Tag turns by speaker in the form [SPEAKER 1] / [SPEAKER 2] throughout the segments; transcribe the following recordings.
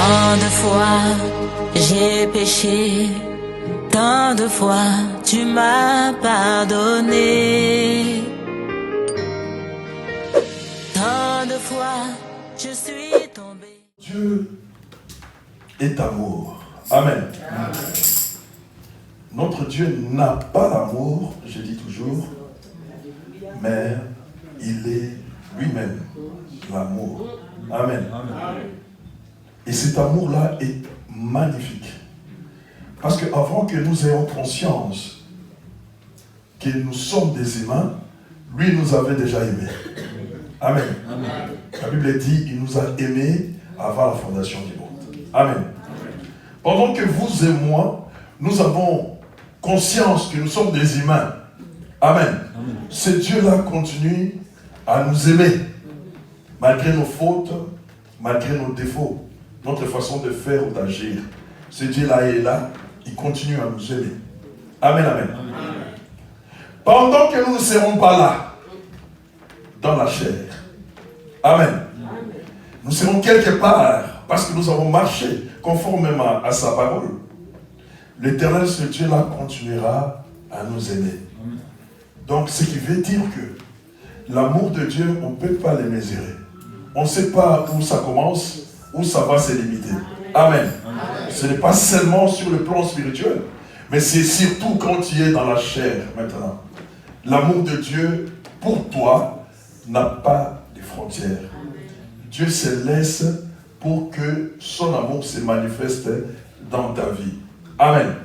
[SPEAKER 1] Tant de fois j'ai péché, tant de fois tu m'as pardonné. Tant de fois je suis tombé.
[SPEAKER 2] Dieu est amour. Amen. Amen. Notre Dieu n'a pas l'amour, je dis toujours, mais il est lui-même l'amour. Amen. Amen. Et cet amour-là est magnifique. Parce qu'avant que nous ayons conscience que nous sommes des humains, lui nous avait déjà aimés. Amen. Amen. La Bible dit, il nous a aimés avant la fondation du monde. Amen. Pendant que vous et moi, nous avons conscience que nous sommes des humains. Amen. Amen. Ce Dieu-là continue à nous aimer. Malgré nos fautes, malgré nos défauts, notre façon de faire ou d'agir. Ce Dieu-là est là, il continue à nous aimer. Amen, amen. Amen. Pendant que nous ne serons pas là, dans la chair. Amen. Amen. Nous serons quelque part, parce que nous avons marché conformément à sa parole. L'Éternel, ce Dieu-là, continuera à nous aimer. Amen. Donc, ce qui veut dire que l'amour de Dieu, on ne peut pas le mesurer. On ne sait pas où ça commence, où ça va se limiter. Amen. Amen. Ce n'est pas seulement sur le plan spirituel, mais c'est surtout quand tu es dans la chair maintenant. L'amour de Dieu, pour toi, n'a pas de frontières. Amen. Dieu se laisse pour que son amour se manifeste dans ta vie. Amen.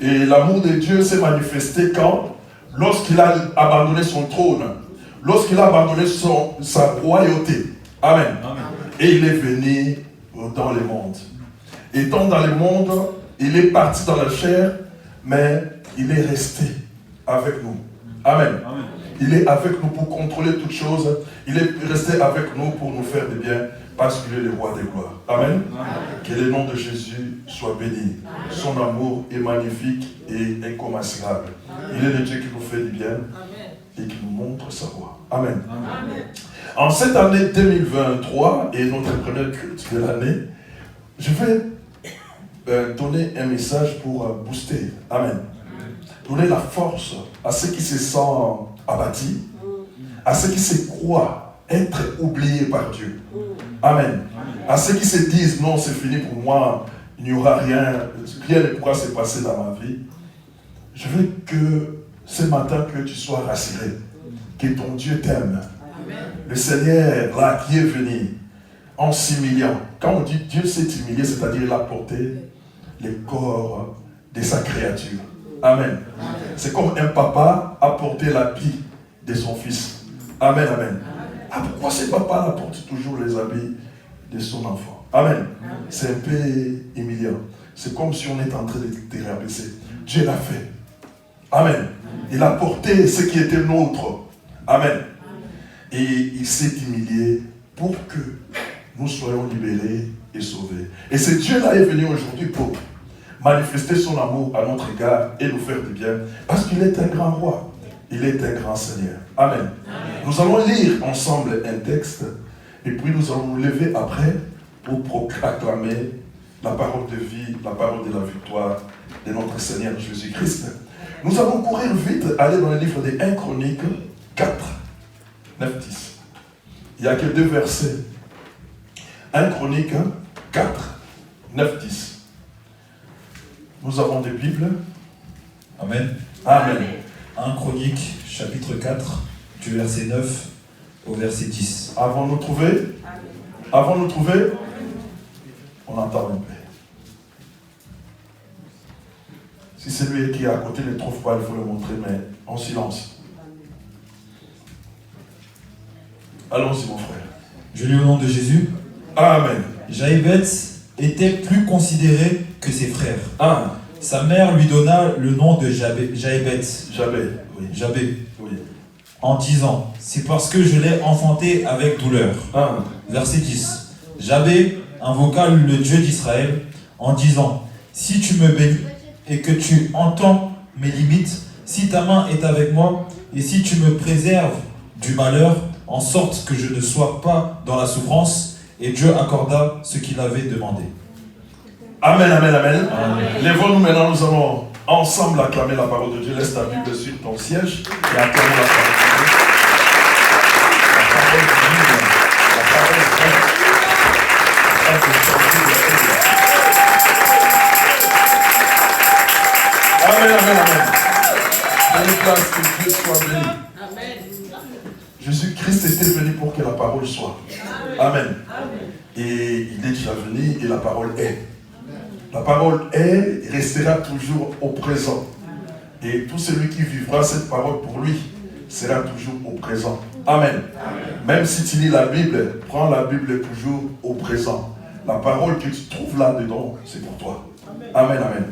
[SPEAKER 2] Amen. Et l'amour de Dieu s'est manifesté quand? Lorsqu'il a abandonné son trône, lorsqu'il a abandonné sa royauté. Amen. Amen. Et il est venu dans le monde. Étant dans le monde, il est parti dans la chair, mais il est resté avec nous. Amen. Amen. Il est avec nous pour contrôler toutes choses. Il est resté avec nous pour nous faire du bien, parce qu'il est le roi des gloires. Amen. Amen. Que le nom de Jésus soit béni. Amen. Son amour est magnifique et incommensurable. Amen. Il est le Dieu qui nous fait du bien. Amen. Et qui nous montre sa voie. Amen. Amen. En cette année 2023, et notre premier culte de l'année, je vais donner un message pour booster. Amen. Donner la force à ceux qui se sentent abattus, à ceux qui se croient être oubliés par Dieu. Amen. À ceux qui se disent, non, c'est fini pour moi, il n'y aura rien ne pourra se passer dans ma vie. Je veux que ce matin, que tu sois rassuré, que ton Dieu t'aime. Le Seigneur, là, qui est venu en s'humiliant. Quand on dit Dieu s'est humilié, c'est-à-dire il a porté le corps de sa créature. Amen. Amen. C'est comme un papa a porté l'habit de son fils. Amen, amen. Amen. Ah, pourquoi ce papa porte toujours les habits de son enfant? Amen. Amen. C'est un peu humiliant. C'est comme si on était en train de te rabaisser. Dieu l'a fait. Amen. Amen. Il a porté ce qui était nôtre. Amen. Et il s'est humilié pour que nous soyons libérés et sauvés. Et ce Dieu-là est venu aujourd'hui pour manifester son amour à notre égard et nous faire du bien. Parce qu'il est un grand roi. Il est un grand Seigneur. Amen. Amen. Nous allons lire ensemble un texte et puis nous allons nous lever après pour proclamer la parole de vie, la parole de la victoire de notre Seigneur Jésus-Christ. Nous allons courir vite, aller dans le livre des 1 Chroniques 4. 9, 10. Il n'y a que 2 versets. 1 Chronique 4, 9, 10. Nous avons des Bibles.
[SPEAKER 3] Amen.
[SPEAKER 2] Amen.
[SPEAKER 3] 1 Chronique, chapitre 4, du verset 9 au verset 10.
[SPEAKER 2] Avons-nous trouvé? Avons-nous trouvé? On entend un peu. Si celui qui est à côté ne trouve pas, il faut le montrer, mais en silence. Allons-y, mon frère.
[SPEAKER 3] Je lis au nom de Jésus.
[SPEAKER 2] Amen.
[SPEAKER 3] Jaébet était plus considéré que ses frères.
[SPEAKER 2] Ah.
[SPEAKER 3] Sa mère lui donna le nom de Jaébet.
[SPEAKER 2] Oui.
[SPEAKER 3] Jabé.
[SPEAKER 2] Oui.
[SPEAKER 3] En disant, c'est parce que je l'ai enfanté avec douleur.
[SPEAKER 2] Ah.
[SPEAKER 3] Verset 10. Jabé invoqua le Dieu d'Israël en disant, si tu me bénis et que tu entends mes limites, si ta main est avec moi et si tu me préserves du malheur, en sorte que je ne sois pas dans la souffrance, et Dieu accorda ce qu'il avait demandé.
[SPEAKER 2] Amen, amen, amen. Lèvons-nous maintenant, nous allons ensemble acclamer la parole de Dieu. Laisse ta Bible sur ton siège et acclame la parole de Dieu. La parole de Dieu, la parole de Dieu. Amen, amen, amen. Prenez place, que Dieu soit béni. Amen. Jésus-Christ était venu pour que la parole soit. Amen. Et il est déjà venu et la parole est. La parole est et restera toujours au présent. Et tout celui qui vivra cette parole pour lui sera toujours au présent. Amen. Même si tu lis la Bible, prends la Bible toujours au présent. La parole que tu trouves là-dedans, c'est pour toi. Amen, amen.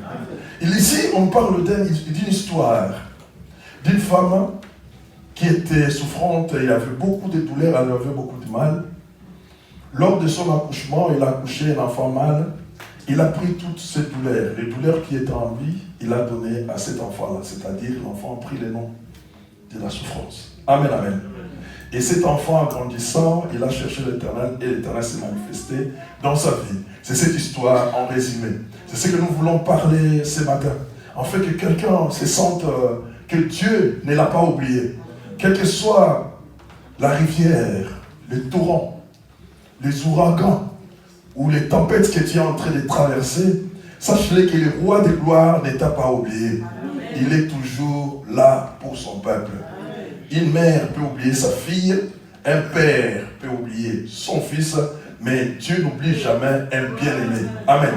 [SPEAKER 2] Et ici, on parle d'une histoire d'une femme qui était souffrante, il avait beaucoup de douleurs, elle avait beaucoup de mal. Lors de son accouchement, il a accouché un enfant mâle. Il a pris toutes ces douleurs, les douleurs qui étaient en lui, il a donné à cet enfant-là. C'est-à-dire, l'enfant a pris le nom de la souffrance. Amen, amen. Et cet enfant, en grandissant, il a cherché l'Éternel et l'Éternel s'est manifesté dans sa vie. C'est cette histoire en résumé. C'est ce que nous voulons parler ce matin. En fait, que quelqu'un se sente que Dieu ne l'a pas oublié. Quelle que soit la rivière, les torrents, les ouragans ou les tempêtes que tu es en train de traverser, sache-le que le roi de gloire ne t'a pas oublié. Il est toujours là pour son peuple. Une mère peut oublier sa fille, un père peut oublier son fils, mais Dieu n'oublie jamais un bien-aimé. Amen.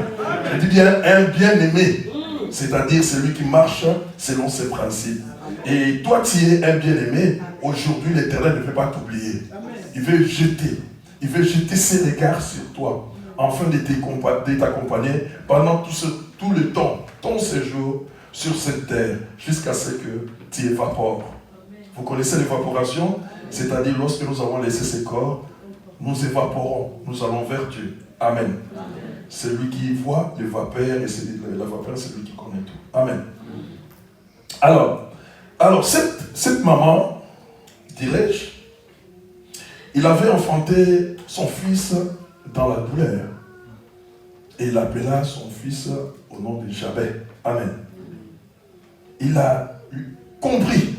[SPEAKER 2] Je dis bien un bien-aimé, c'est-à-dire celui qui marche selon ses principes. Et toi, tu es un bien-aimé. Aujourd'hui, l'Éternel ne peut pas t'oublier. Il veut jeter ses regards sur toi, afin de t'accompagner pendant tout le temps, ton séjour sur cette terre, jusqu'à ce que tu évapores. Vous connaissez l'évaporation? C'est-à-dire, lorsque nous avons laissé ce corps, nous évaporons, nous allons vers Dieu. Amen. Celui qui voit le vapeur, et la vapeur, c'est celui qui connaît tout. Amen. Alors cette maman, dirais-je, il avait enfanté son fils dans la douleur. Et il appela son fils au nom de Jabez. Amen. Il a compris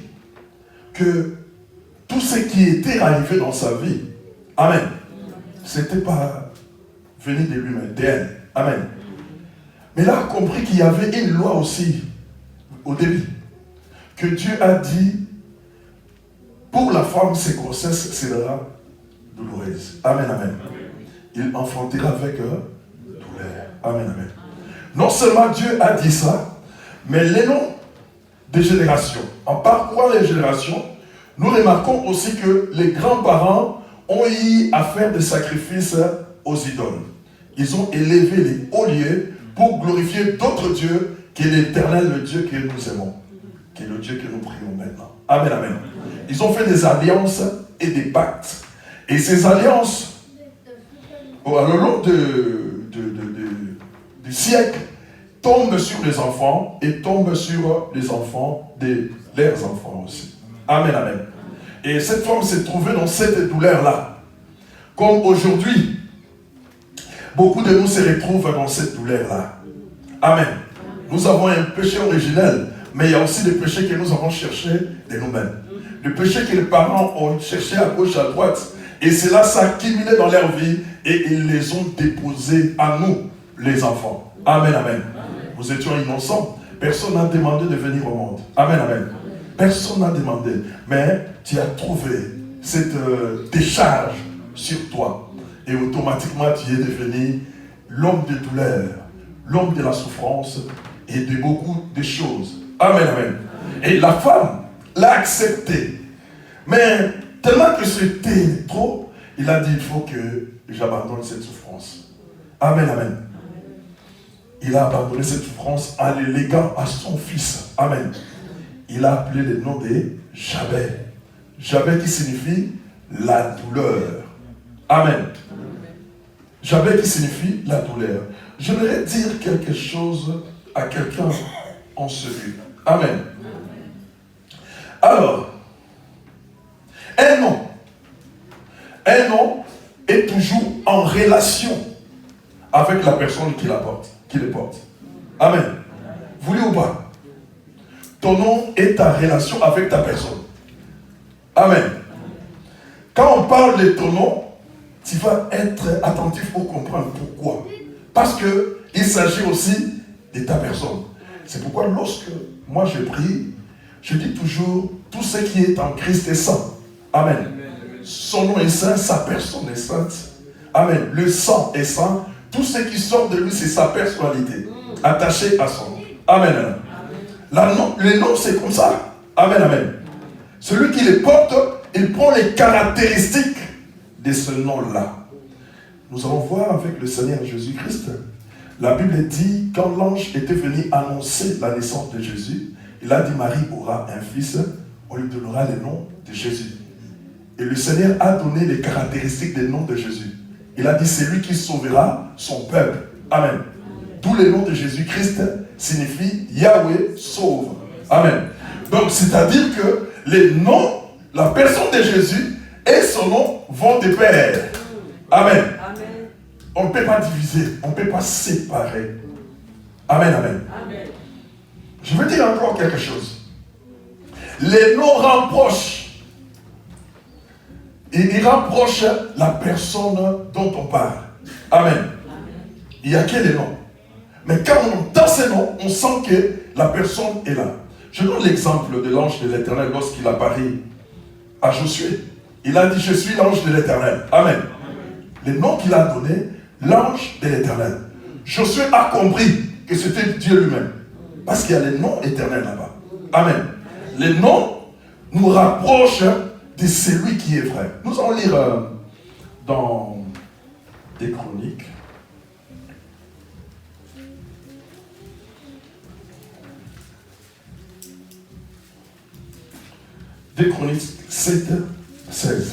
[SPEAKER 2] que tout ce qui était arrivé dans sa vie, amen, c'était pas venu de lui-même, d'elle. Amen. Mais il a compris qu'il y avait une loi aussi, au début, que Dieu a dit, pour la femme, ses grossesses sera douloureuse. Amen, amen. Il enfantera avec douleur. Amen, amen. Non seulement Dieu a dit ça, mais les noms des générations. En parcourant les générations, nous remarquons aussi que les grands-parents ont eu à faire des sacrifices aux idoles. Ils ont élevé les hauts lieux pour glorifier d'autres dieux que l'Éternel, le Dieu que nous aimons, qui est le Dieu que nous prions maintenant. Amen, amen. Ils ont fait des alliances et des pactes. Et ces alliances, au long du siècle, tombent sur les enfants et tombent sur les enfants de leurs enfants aussi. Amen, amen. Et cette femme s'est trouvée dans cette douleur-là. Comme aujourd'hui, beaucoup de nous se retrouvent dans cette douleur-là. Amen. Nous avons un péché originel, mais il y a aussi des péchés que nous avons cherchés de nous-mêmes. Les péchés que les parents ont cherchés à gauche, à droite, et cela s'est accumulé dans leur vie, et ils les ont déposés à nous, les enfants. Amen, amen. Nous étions innocents. Personne n'a demandé de venir au monde. Amen, amen. Personne n'a demandé. Mais tu as trouvé cette décharge sur toi. Et automatiquement, tu es devenu l'homme de douleur, l'homme de la souffrance et de beaucoup de choses. Amen, amen. Et la femme l'a accepté. Mais tellement que c'était trop, il a dit, il faut que j'abandonne cette souffrance. Amen, amen. Il a abandonné cette souffrance en le léguant à son fils. Amen. Il a appelé le nom de Jabez. Jabez qui signifie la douleur. Amen. Jabez qui signifie la douleur. J'aimerais dire quelque chose à quelqu'un en ce lieu. Amen. Alors, un nom est toujours en relation avec la personne qui la porte. qui les porte. Amen. Vous voulez ou pas? Ton nom est ta relation avec ta personne. Amen. Quand on parle de ton nom, tu vas être attentif pour comprendre pourquoi. Parce qu'il s'agit aussi de ta personne. C'est pourquoi lorsque moi je prie, je dis toujours, tout ce qui est en Christ est saint. Amen. Son nom est saint, sa personne est sainte. Amen. Le sang est saint. Tout ce qui sort de lui, c'est sa personnalité, attachée à son nom. Amen. Les noms, c'est comme ça. Amen, amen. Celui qui les porte, il prend les caractéristiques de ce nom-là. Nous allons voir avec le Seigneur Jésus-Christ. La Bible dit, quand l'ange était venu annoncer la naissance de Jésus, il a dit, Marie aura un fils, on lui donnera le nom de Jésus. Et le Seigneur a donné les caractéristiques des noms de Jésus. Il a dit, c'est lui qui sauvera son peuple. Amen. Tous les noms de Jésus-Christ signifient Yahweh sauve. Amen. Donc, c'est-à-dire que les noms, la personne de Jésus et son nom vont de pair. Amen. On ne peut pas diviser, on ne peut pas séparer. Amen, amen. Amen. Je veux dire encore quelque chose. Les noms rapprochent. Et ils rapprochent la personne dont on parle. Amen. Amen. Il n'y a que les noms. Mais quand on entend ces noms, on sent que la personne est là. Je donne l'exemple de l'ange de l'Éternel lorsqu'il apparaît à Josué. Il a dit, je suis l'ange de l'Éternel. Amen. Les noms qu'il a donnés, l'ange de l'Éternel. Josué a compris que c'était Dieu lui-même. Parce qu'il y a les noms éternels là-bas. Amen. Les noms nous rapprochent de celui qui est vrai. Nous allons lire dans des Chroniques. Des Chroniques 7, 16.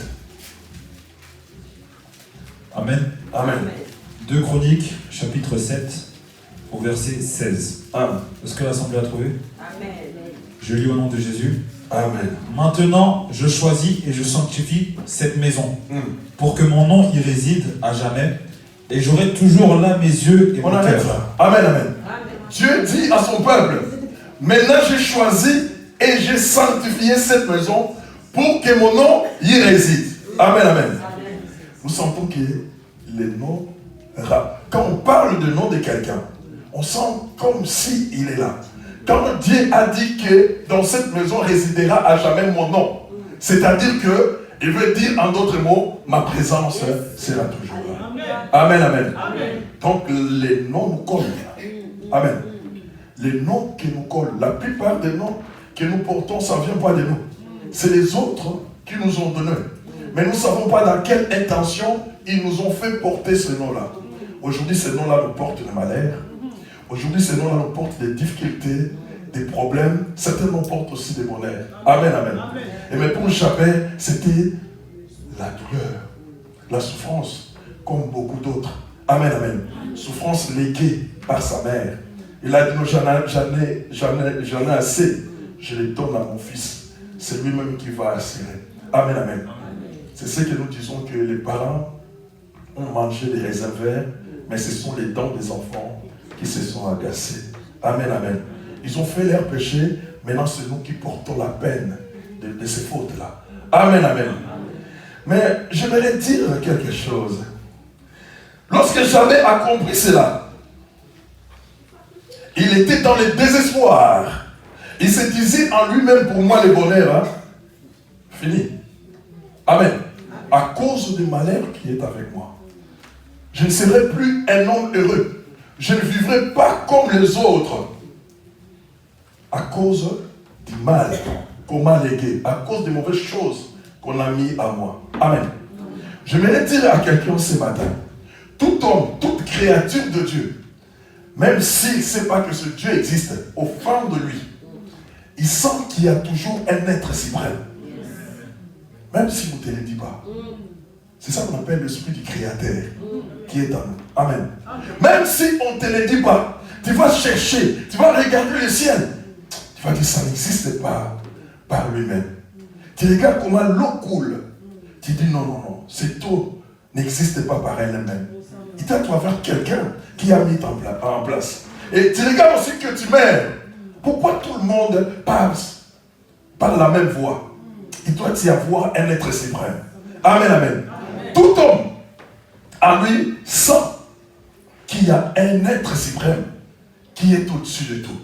[SPEAKER 3] Amen.
[SPEAKER 2] Amen.
[SPEAKER 3] 2 Chroniques, chapitre 7, au verset 16.
[SPEAKER 2] Amen.
[SPEAKER 3] Est-ce que l'Assemblée a trouvé?
[SPEAKER 4] Amen.
[SPEAKER 3] Je lis au nom de Jésus.
[SPEAKER 2] Amen.
[SPEAKER 3] Maintenant, je choisis et je sanctifie cette maison pour que mon nom y réside à jamais et j'aurai toujours là mes yeux et mon cœur.
[SPEAKER 2] Amen, amen. Dieu dit à son peuple, maintenant j'ai choisi et j'ai sanctifié cette maison pour que mon nom y réside. Amen, amen. Nous sentons que les noms, quand on parle du nom de quelqu'un, on sent comme si il est là. Quand Dieu a dit que dans cette maison résidera à jamais mon nom, c'est-à-dire que, il veut dire en d'autres mots, ma présence sera toujours là. Amen, amen. Donc les noms nous collent. Amen. Les noms qui nous collent, la plupart des noms que nous portons, ça ne vient pas de nous. C'est les autres qui nous ont donné. Mais nous ne savons pas dans quelle intention ils nous ont fait porter ce nom-là. Aujourd'hui, ce nom-là nous porte le malheur. Aujourd'hui, ce nom-là nous porte des difficultés, des problèmes. Certains nous portent aussi des bonheurs. Amen, amen. Et mais pour Jabez, c'était la douleur, la souffrance, comme beaucoup d'autres. Amen, amen. Souffrance léguée par sa mère. Il a dit, non, j'en ai assez. Je les donne à mon fils. C'est lui-même qui va assurer. Amen, amen. C'est ce que nous disons, que les parents ont mangé des raisins verts, mais ce sont les dents des enfants qui se sont agacés. Amen, amen. Ils ont fait leur péché, maintenant c'est nous qui portons la peine de ces fautes-là. Amen, amen. Mais j'aimerais dire quelque chose. Lorsque Jabez a compris cela, il était dans le désespoir. Il se disait en lui-même, pour moi le bonheur, fini. Amen. À cause du malheur qui est avec moi. Je ne serai plus un homme heureux. Je ne vivrai pas comme les autres. À cause du mal qu'on m'a légué. À cause des mauvaises choses qu'on a mis à moi. Amen. J'aimerais dire à quelqu'un ce matin. Tout homme, toute créature de Dieu, même s'il ne sait pas que ce Dieu existe, au fond de lui, il sent qu'il y a toujours un être suprême. Même si vous ne te le dites pas. C'est ça qu'on appelle l'esprit du Créateur qui est en nous. Amen. Même si on ne te le dit pas, tu vas chercher, tu vas regarder le ciel. Tu vas dire ça n'existe pas par lui-même. Tu regardes comment l'eau coule. Tu dis non, non, non, cette eau n'existe pas par elle-même. Il t'a à travers quelqu'un qui a mis en place. Et tu regardes aussi que tu mères. Pourquoi tout le monde parle la même voix? Il doit y avoir un être suprême. Amen, amen. Tout homme, à lui, sent qu'il y a un être suprême qui est au-dessus de tout.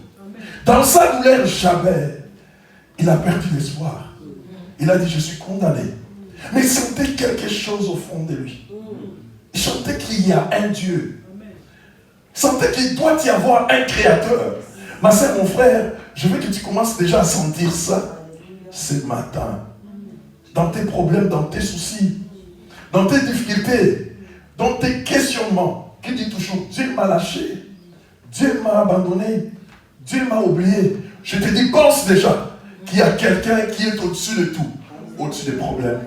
[SPEAKER 2] Dans sa douleur, Jabez, il a perdu l'espoir. Il a dit, je suis condamné. Mais il sentait quelque chose au fond de lui. Il sentait qu'il y a un Dieu. Il sentait qu'il doit y avoir un créateur. Ma soeur, mon frère, je veux que tu commences déjà à sentir ça ce matin. Dans tes problèmes, dans tes soucis, dans tes difficultés, dans tes questionnements. Qui dit toujours, Dieu m'a lâché, Dieu m'a abandonné, Dieu m'a oublié. Je te dis, pense déjà qu'il y a quelqu'un qui est au-dessus de tout. Au-dessus des problèmes,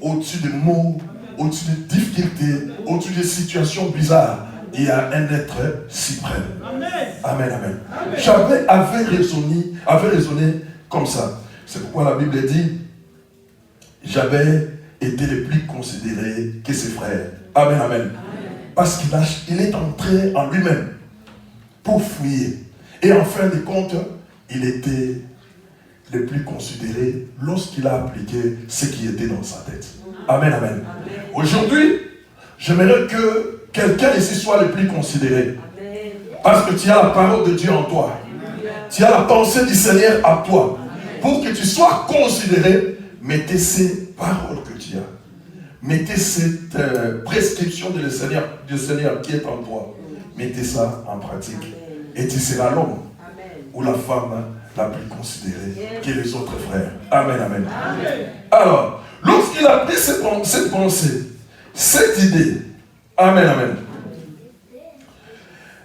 [SPEAKER 2] au-dessus des maux, au-dessus des difficultés, au-dessus des situations bizarres. Il y a un être suprême. Amen, amen. Amen. Jabez avait raisonné comme ça. C'est pourquoi la Bible dit, Jabez était le plus considéré que ses frères. Amen, amen. Amen. Parce qu'il est entré en lui-même pour fouiller. Et en fin de compte, il était le plus considéré lorsqu'il a appliqué ce qui était dans sa tête. Amen, amen. Amen. Aujourd'hui, j'aimerais que quelqu'un ici soit le plus considéré. Amen. Parce que tu as la parole de Dieu en toi. Amen. Tu as la pensée du Seigneur en toi. Amen. Pour que tu sois considéré, mettez ces paroles que tu as. Mettez cette prescription du Seigneur qui est en toi. Mettez ça en pratique. Amen. Et tu seras l'homme ou la femme la plus considérée que les autres frères. Amen, amen. Amen. Alors, lorsqu'il a pris cette pensée, cette idée, amen, amen.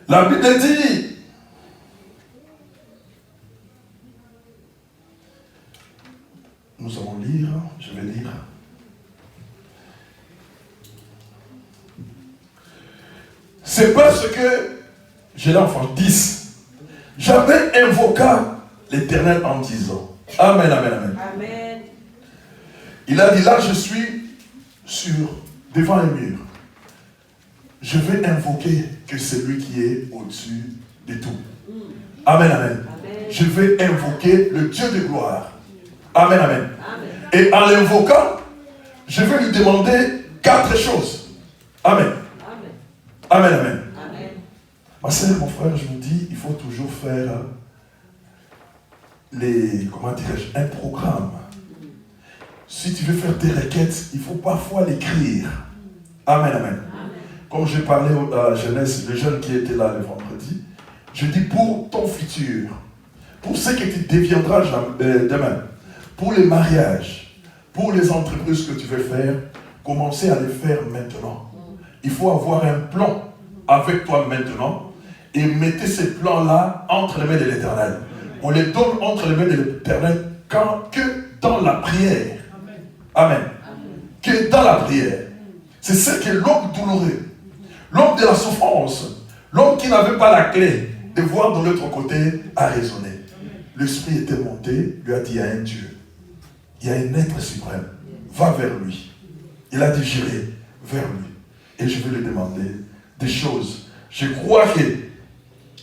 [SPEAKER 2] La Bible dit, nous allons lire, je vais lire. C'est parce que, j'ai l'enfant 10, j'avais invoqué l'Éternel en disant, amen, amen, amen. Amen. Il a dit, là je suis devant un mur. Je vais invoquer que c'est lui qui est au-dessus de tout. Amen, amen. Amen. Je vais invoquer le Dieu de gloire. Amen, amen. Amen. Et en l'invoquant, je vais lui demander 4 choses. Amen. Amen, amen. Amen. Ma sœur, mon frère, je vous dis, il faut toujours faire un programme. Si tu veux faire tes requêtes, il faut parfois l'écrire. Amen, amen. Amen. Comme j'ai parlé à la jeunesse, les jeunes qui étaient là le vendredi, je dis pour ton futur, pour ce que tu deviendras demain, pour les mariages, pour les entreprises que tu veux faire, commencez à les faire maintenant. Il faut avoir un plan avec toi maintenant et mettez ces plans-là entre les mains de l'Éternel. On les donne entre les mains de l'Éternel que dans la prière. Amen. Que dans la prière. C'est ce que l'homme douloureux, l'homme de la souffrance, l'homme qui n'avait pas la clé de voir de l'autre côté a raisonné. L'esprit était monté, lui a dit, il y a un Dieu, il y a un être suprême, va vers lui. Il a dit, j'irai vers lui. Et je vais lui demander des choses. Je crois que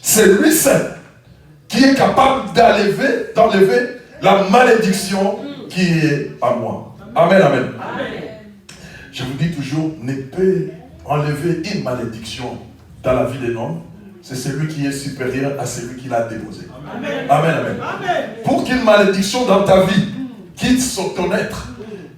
[SPEAKER 2] c'est lui seul qui est capable d'enlever la malédiction qui est à moi. Amen, amen. Amen. Je vous dis toujours, ne peut enlever une malédiction dans la vie d'un homme, c'est celui qui est supérieur à celui qui l'a déposé. Amen. Amen, amen. Amen. Pour qu'une malédiction dans ta vie quitte ton être,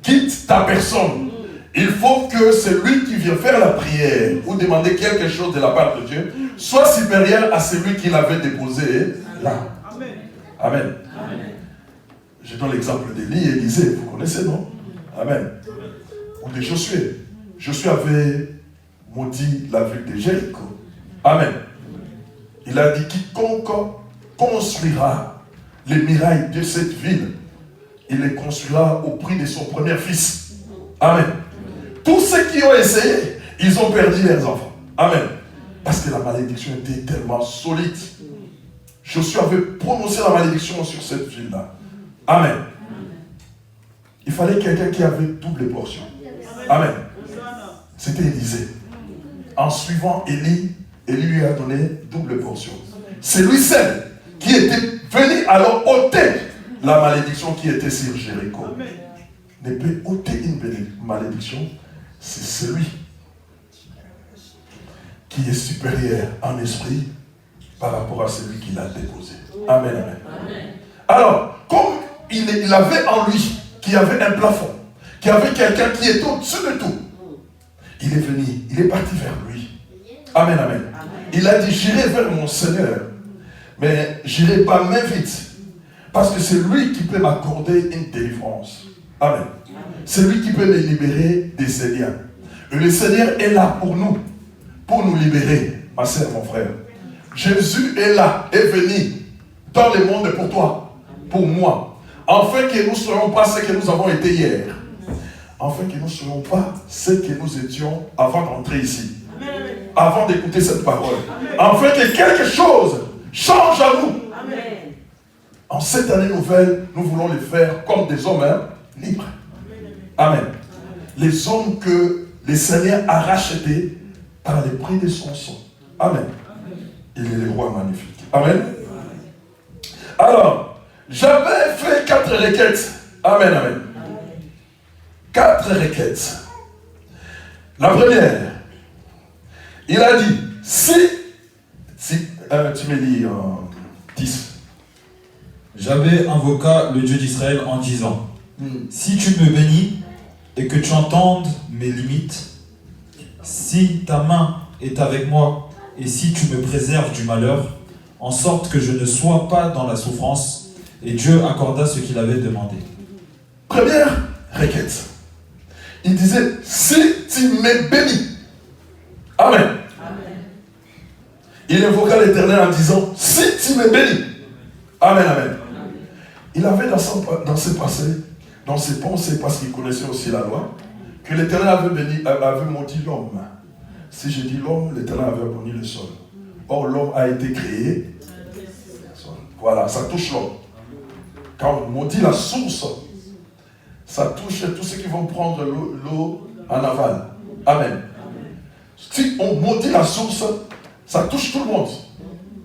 [SPEAKER 2] quitte ta personne, il faut que celui qui vient faire la prière ou demander quelque chose de la part de Dieu soit supérieur à celui qui l'avait déposé là. Amen. Amen. Amen. Je donne l'exemple d'Élie et Élisée, vous connaissez, non? Amen. Ou de Josué. Josué avait maudit la ville de Jéricho. Amen. Il a dit, quiconque construira les murailles de cette ville, il les construira au prix de son premier fils. Amen. Tous ceux qui ont essayé, ils ont perdu leurs enfants. Amen. Parce que la malédiction était tellement solide. Josué avait prononcé la malédiction sur cette ville-là. Amen. Il fallait quelqu'un qui avait double portion. Amen. C'était Élisée. en suivant Élie, Élie lui a donné double portion. C'est lui seul qui était venu alors ôter la malédiction qui était sur Jéricho. Ne peut ôter une malédiction, c'est celui qui est supérieur en esprit par rapport à celui qui l'a déposé. Amen, amen. Alors, comme il avait en lui, qui avait un plafond, qui avait quelqu'un qui est au-dessus de tout, il est venu, il est parti vers lui. Amen, amen. Il a dit, j'irai vers mon Seigneur, mais j'irai pas main vide, parce que c'est lui qui peut m'accorder une délivrance. Amen. C'est lui qui peut me libérer des Seigneurs. Et le Seigneur est là pour nous libérer, ma sœur, mon frère. Jésus est là, est venu dans le monde pour toi, pour moi, afin que nous ne soyons pas ce que nous avons été hier, afin que nous ne soyons pas ce que nous étions avant d'entrer ici, avant d'écouter cette parole, afin que quelque chose change à nous. En cette année nouvelle, nous voulons les faire comme des hommes libres. Amen. Les hommes que le Seigneur a rachetés par le prix de son sang. Amen. Il est le roi magnifique. Amen. Alors, j'avais fait 4 requêtes. Amen, amen. 4 requêtes. La première, il a dit, si tu me dis 10.
[SPEAKER 3] J'avais invoqué le Dieu d'Israël en disant, si tu me bénis et que tu entendes mes limites, si ta main est avec moi et si tu me préserves du malheur, en sorte que je ne sois pas dans la souffrance, et Dieu accorda ce qu'il avait demandé.
[SPEAKER 2] Première requête. Il disait, si tu me bénis. Amen. Amen. Il invoqua l'Éternel en disant, si tu me bénis. Amen, amen. Il avait dans ses passés, dans ses pensées, parce qu'il connaissait aussi la loi, que l'Éternel avait maudit l'homme. Si je dis l'homme, l'Éternel avait aboli le sol. Or, l'homme a été créé. Voilà, ça touche l'homme. Quand on maudit la source, ça touche tous ceux qui vont prendre l'eau en aval. Amen. Si on maudit la source, ça touche tout le monde.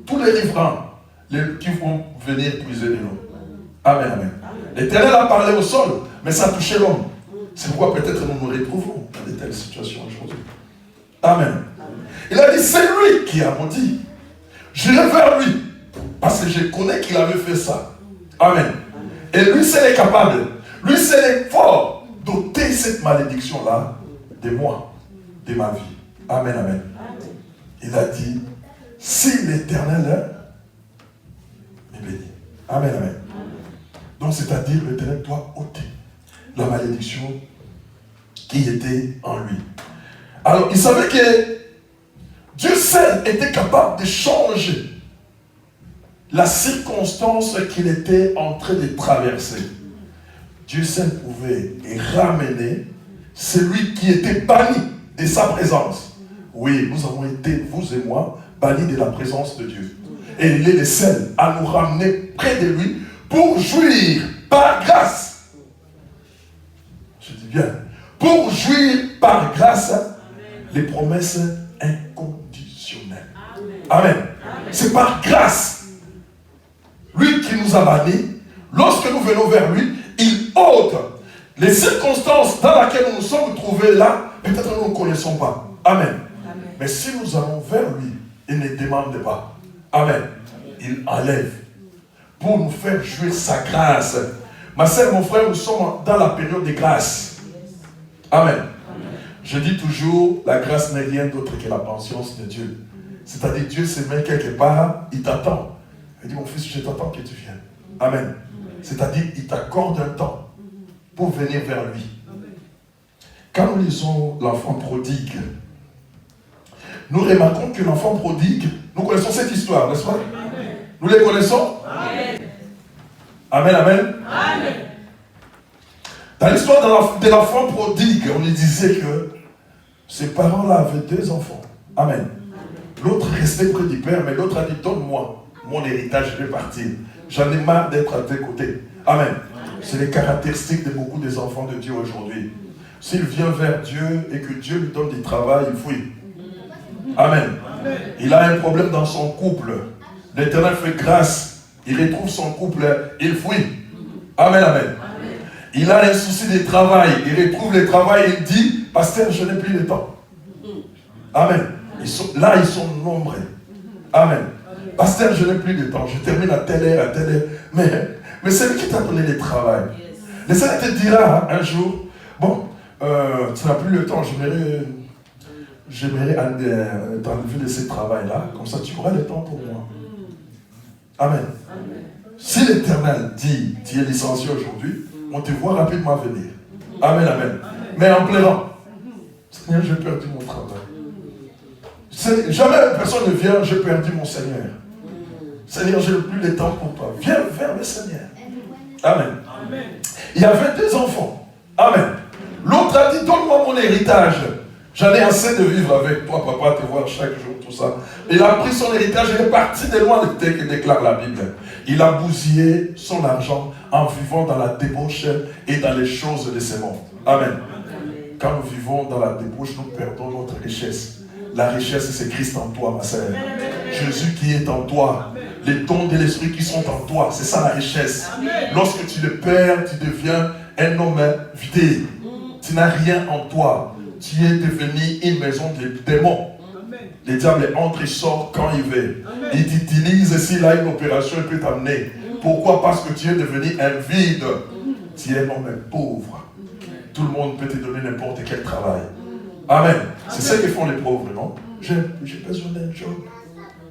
[SPEAKER 2] Tous les riverains qui vont venir puiser de l'eau. Amen, amen. L'Éternel a parlé au sol, mais ça a touché l'homme. C'est pourquoi peut-être nous nous retrouvons dans de telles situations aujourd'hui. Amen. Il a dit, c'est lui qui a maudit. J'irai vers lui, parce que je connais qu'il avait fait ça. Amen. Et lui, c'est capable. Lui, c'est fort d'ôter cette malédiction-là de moi, de ma vie. Amen, amen. Il a dit, si l'Éternel me bénit. Amen, amen. Donc, c'est-à-dire, l'Éternel doit ôter la malédiction qui était en lui. Alors, il savait que Dieu seul était capable de changer la circonstance qu'il était en train de traverser. Dieu seul pouvait ramener celui qui était banni de sa présence. Oui, nous avons été, vous et moi, bannis de la présence de Dieu. Et il est le seul à nous ramener près de lui pour jouir par grâce. Je dis bien, pour jouir par grâce les promesses inconditionnelles. Amen. C'est par grâce. Lui qui nous a bannis, lorsque nous venons vers lui, il ôte les circonstances dans lesquelles nous nous sommes trouvés là, peut-être nous ne connaissons pas. Amen. Mais si nous allons vers lui, il ne demande pas. Amen. Il enlève pour nous faire jouir sa grâce. Ma sœur, mon frère, nous sommes dans la période de grâce. Amen. Je dis toujours, la grâce n'est rien d'autre que la patience de Dieu. C'est-à-dire, Dieu se met quelque part, il t'attend. Il dit, mon fils, je t'attends que tu viennes. Amen. C'est-à-dire, il t'accorde un temps pour venir vers lui. Quand nous lisons l'enfant prodigue, nous remarquons que l'enfant prodigue, nous connaissons cette histoire, n'est-ce pas? Nous les connaissons? Amen. Amen, amen. Amen. Dans l'histoire de l'enfant prodigue, on lui disait que ses parents-là avaient 2 enfants. Amen. L'autre restait près du père, mais l'autre a dit, donne-moi mon héritage, je vais partir. J'en ai marre d'être à tes côtés. Amen. C'est les caractéristiques de beaucoup des enfants de Dieu aujourd'hui. S'il vient vers Dieu et que Dieu lui donne du travail, il fuit. Amen. Il a un problème dans son couple. L'Éternel fait grâce. Il retrouve son couple. Il fuit. Amen, amen. Il a un souci de travail. Il retrouve le travail. Il dit, pasteur, je n'ai plus de temps. Amen. Ils sont nombreux. Amen. Pasteur, je n'ai plus de temps. Je termine à telle heure. Mais c'est lui qui t'a donné le travail. Le Seigneur te dira un jour, bon, tu n'as plus le temps, j'aimerais t'enlever de ce travail-là, comme ça tu auras le temps pour moi. Amen. Si l'Éternel dit, tu es licencié aujourd'hui, on te voit rapidement venir. Amen, amen. Mais en pleurant, Seigneur, j'ai perdu mon travail. Jamais personne ne vient, j'ai perdu mon Seigneur. Seigneur, je n'ai plus le temps pour toi. Viens vers le Seigneur. Amen. Il y avait 2 enfants. Amen. L'autre a dit, donne-moi mon héritage. J'en ai assez de vivre avec toi, papa, te voir chaque jour, tout ça. Il a pris son héritage, il est parti de loin de tel que déclare la Bible. Il a bousillé son argent en vivant dans la débauche et dans les choses de ce monde. Amen. Quand nous vivons dans la débauche, nous perdons notre richesse. La richesse, c'est Christ en toi, ma sœur. Jésus qui est en toi. Les dons de l'esprit qui sont en toi. C'est ça la richesse. Lorsque tu le perds, tu deviens un homme vidé. Tu n'as rien en toi. Tu es devenu une maison de démons. Le diable entre et sort quand il veut. Il t'utilise s'il a une opération, il peut t'amener. Pourquoi? Parce que tu es devenu un vide. Tu es un homme pauvre. Tout le monde peut te donner n'importe quel travail. Amen. C'est ce que font les pauvres, non? J'ai besoin d'un job.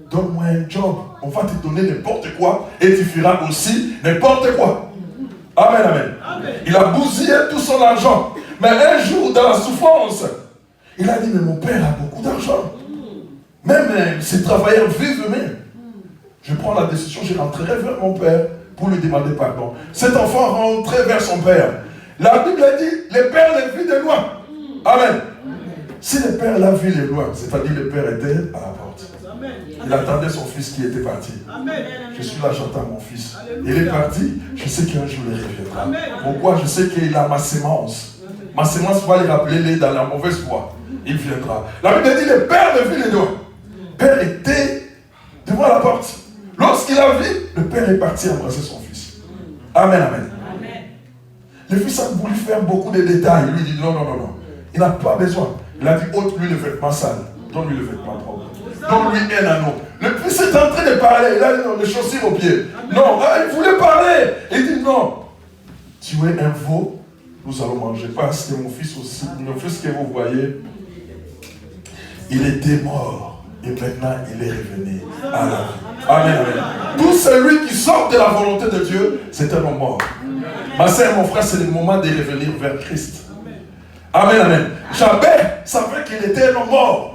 [SPEAKER 2] Donne-moi un job. On va te donner n'importe quoi et tu feras aussi n'importe quoi. Amen, amen. Il a bousillé tout son argent. Mais un jour, dans la souffrance, il a dit, mais mon père a beaucoup d'argent. Même ses travailleurs vivent même. Je prends la décision, je rentrerai vers mon père pour lui demander pardon. Cet enfant rentrait vers son père. La Bible dit, le père les vit de loin. Amen. Si le père l'a vu de loin, c'est-à-dire le père était à la porte. Il attendait son fils qui était parti. Je suis là, j'attends mon fils. Il est parti, je sais qu'un jour il reviendra. Pourquoi? Je sais qu'il a ma sémence. Ma sémence va le rappeler dans la mauvaise voie. Il viendra. La Bible dit, le père le vit de loin. Le père était devant la porte. Lorsqu'il a vu, le père est parti embrasser son fils. Amen, amen. Le fils a voulu faire beaucoup de détails. Il lui dit, non. Il n'a pas besoin. Il a dit, ôte-lui le vêtement sale. Donne-lui le vêtement propre. Donne-lui un anneau. Le fils est en train de parler. Il a dit, non, les chaussures aux pieds. Non, il voulait parler. Il dit, non. Tu es un veau. Nous allons manger. Parce que mon fils aussi, mon fils que vous voyez, il était mort. Et maintenant, il est revenu à la vie. Amen, amen. Tout celui qui sort de la volonté de Dieu, c'est un homme mort. Ma soeur, mon frère, c'est le moment de revenir vers Christ. Amen, amen. Jabez savait qu'il était un homme mort.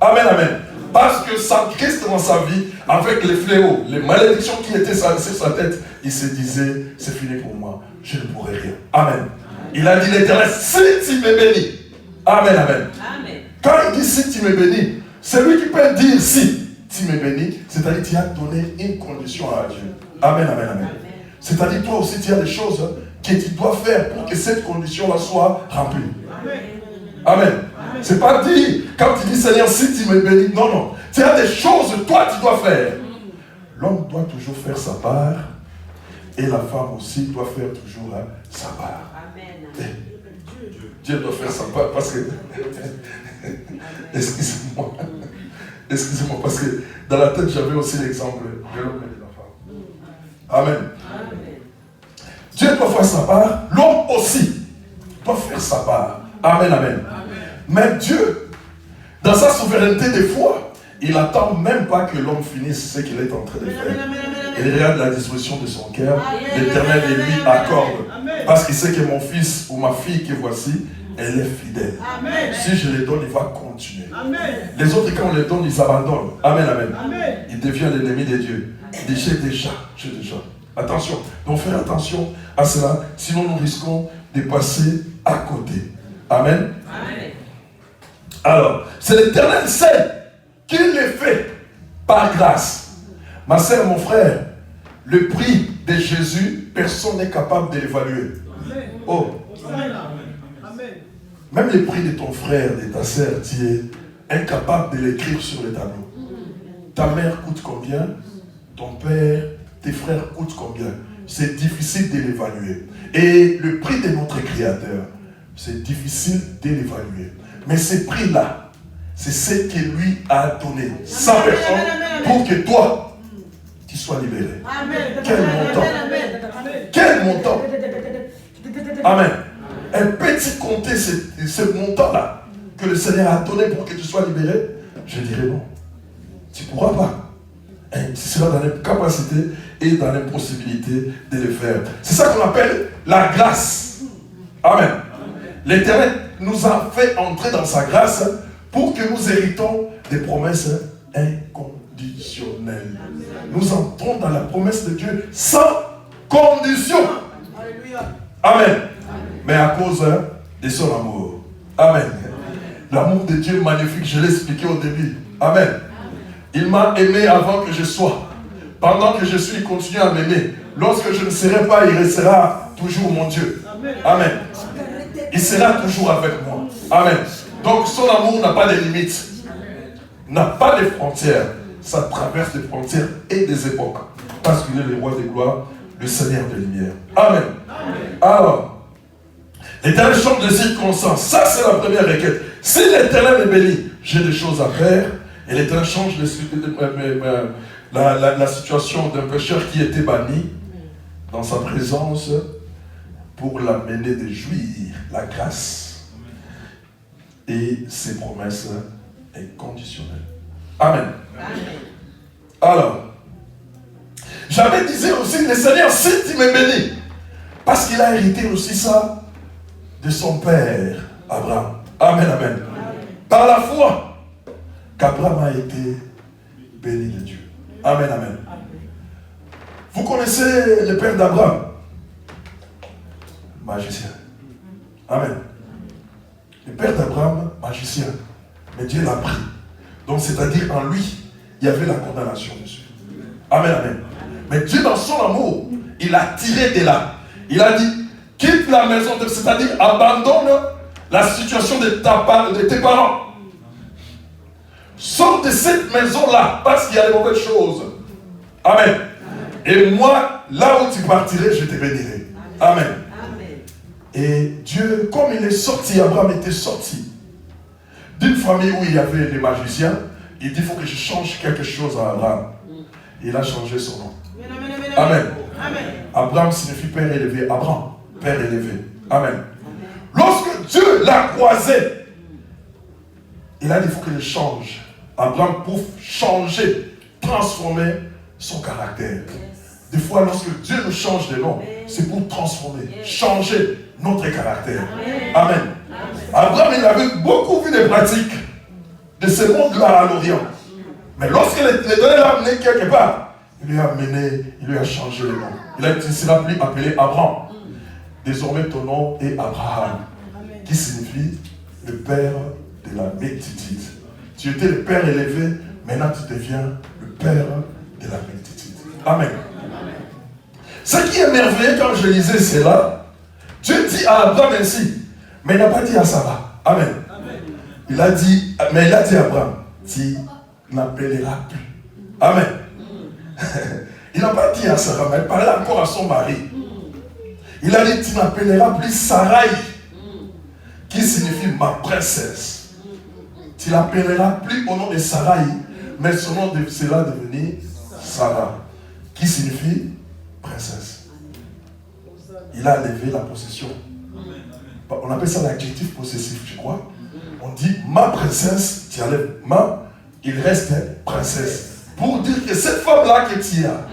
[SPEAKER 2] Amen, amen. Parce que sans Christ dans sa vie, avec les fléaux, les malédictions qui étaient sur sa tête, il se disait, c'est fini pour moi, je ne pourrai rien. Amen. Il a dit l'Éternel, si tu me bénis. Amen, amen. Quand il dit si tu me bénis, c'est lui qui peut dire si tu me bénis, c'est-à-dire tu as donné une condition à Dieu. Amen, amen, amen. C'est-à-dire toi aussi tu as des choses que tu dois faire pour que cette condition-là soit remplie. Amen. C'est pas dit, quand tu dis Seigneur, si tu me bénis, non. Tu as des choses, toi tu dois faire. L'homme doit toujours faire sa part et la femme aussi doit faire toujours sa part. Amen. Dieu doit faire sa part parce que... Excusez-moi, parce que dans la tête j'avais aussi l'exemple de l'homme et de la femme. Amen. Dieu doit faire sa part, l'homme aussi doit faire sa part. Amen, amen. Mais Dieu, dans sa souveraineté des fois, il n'attend même pas que l'homme finisse ce qu'il est en train de faire. Il regarde la disposition de son cœur, l'Éternel lui accorde. Parce qu'il sait que mon fils ou ma fille que voici, elle est fidèle. Amen. Si je les donne, il va continuer. Amen. Les autres, quand on les donne, ils abandonnent. Amen, amen. Amen. Il devient l'ennemi de Dieu. Il dit, j'ai déjà. Attention. Donc, faire attention à cela. Sinon, nous risquons de passer à côté. Amen. Amen. Alors, c'est l'Éternel sait qu'il le fait par grâce. Ma sœur, mon frère, le prix de Jésus, personne n'est capable de l'évaluer. Oh. Même le prix de ton frère, de ta sœur, tu es incapable de l'écrire sur le tableau. Ta mère coûte combien? Ton père, tes frères coûtent combien? C'est difficile de l'évaluer. Et le prix de notre Créateur, c'est difficile de l'évaluer. Mais ce prix-là, c'est ce que lui a donné. 100 personnes pour que toi, tu sois libéré. Amen. Quel montant! Quel montant! Amen. Un petit compter ce montant-là que le Seigneur a donné pour que tu sois libéré? Je dirais non. Tu ne pourras pas. Tu seras dans l'incapacité et dans l'impossibilité de le faire. C'est ça qu'on appelle la grâce. Amen. L'Éternel nous a fait entrer dans sa grâce pour que nous héritons des promesses inconditionnelles. Nous entrons dans la promesse de Dieu sans condition. Amen. Mais à cause de son amour. Amen. L'amour de Dieu magnifique, je l'ai expliqué au début. Amen. Il m'a aimé avant que je sois. Pendant que je suis, il continue à m'aimer. Lorsque je ne serai pas, il restera toujours mon Dieu. Amen. Il sera toujours avec moi. Amen. Donc son amour n'a pas de limites. N'a pas de frontières. Ça traverse des frontières et des époques. Parce qu'il est le roi des gloires, le Seigneur des lumières. Amen. Alors, l'Éternel change de circonstances. Ça, c'est la première requête. Si l'Éternel est béni, j'ai des choses à faire. Et l'Éternel change la situation d'un pécheur qui était banni dans sa présence pour l'amener de jouir la grâce et ses promesses inconditionnelles. Amen. Alors, j'avais dit aussi, le Seigneur, si tu me bénis, parce qu'il a hérité aussi ça de son père, Abraham. Amen, amen. Par la foi qu'Abraham a été béni de Dieu. Amen, amen. Vous connaissez le père d'Abraham? Magicien. Amen. Le père d'Abraham, magicien. Mais Dieu l'a pris. Donc, c'est-à-dire en lui, il y avait la condamnation dessus. Amen, amen. Mais Dieu, dans son amour, il l'a tiré de là. Il a dit, quitte la maison, c'est-à-dire abandonne la situation de tes parents. Sors de cette maison-là, parce qu'il y a des mauvaises choses. Amen. Et moi, là où tu partirais, je te bénirai. Amen. Et Dieu, comme il est sorti, Abraham était sorti d'une famille où il y avait des magiciens, il dit, il faut que je change quelque chose à Abraham. Il a changé son nom. Amen. Abraham signifie père élevé. Abraham, père élevé. Amen. Lorsque Dieu l'a croisé, il a dit, il faut que je change. Abraham pour changer, transformer son caractère. Des fois, lorsque Dieu nous change de nom, c'est pour transformer, changer notre caractère. Amen. Abraham, il avait beaucoup vu des pratiques de ce monde-là à l'Orient. Mais lorsque l'Éternel l'a amené quelque part, il lui a amené, il lui a changé le nom. Il ne sera plus appelé Abraham. Désormais, ton nom est Abraham, qui signifie le père de la multitude. Tu étais le père élevé, maintenant tu deviens le père de la multitude. Amen. Ce qui est merveilleux quand je lisais cela, Dieu dit à Abraham ainsi, mais il n'a pas dit à Sarah. Amen. Il a dit, mais il a dit à Abraham, tu n'appelleras plus. Amen. Il n'a pas dit à Sarah, mais il parlait encore à son mari. Il a dit, tu n'appelleras plus Sarai, qui signifie ma princesse. Tu l'appelleras plus au nom de Sarai, mais son nom sera devenu Sarah, qui signifie princesse. Il a levé la possession. On appelle ça l'adjectif possessif, je crois. On dit ma princesse, tu enlèves ma, il reste princesse. Pour dire que cette femme-là que tu as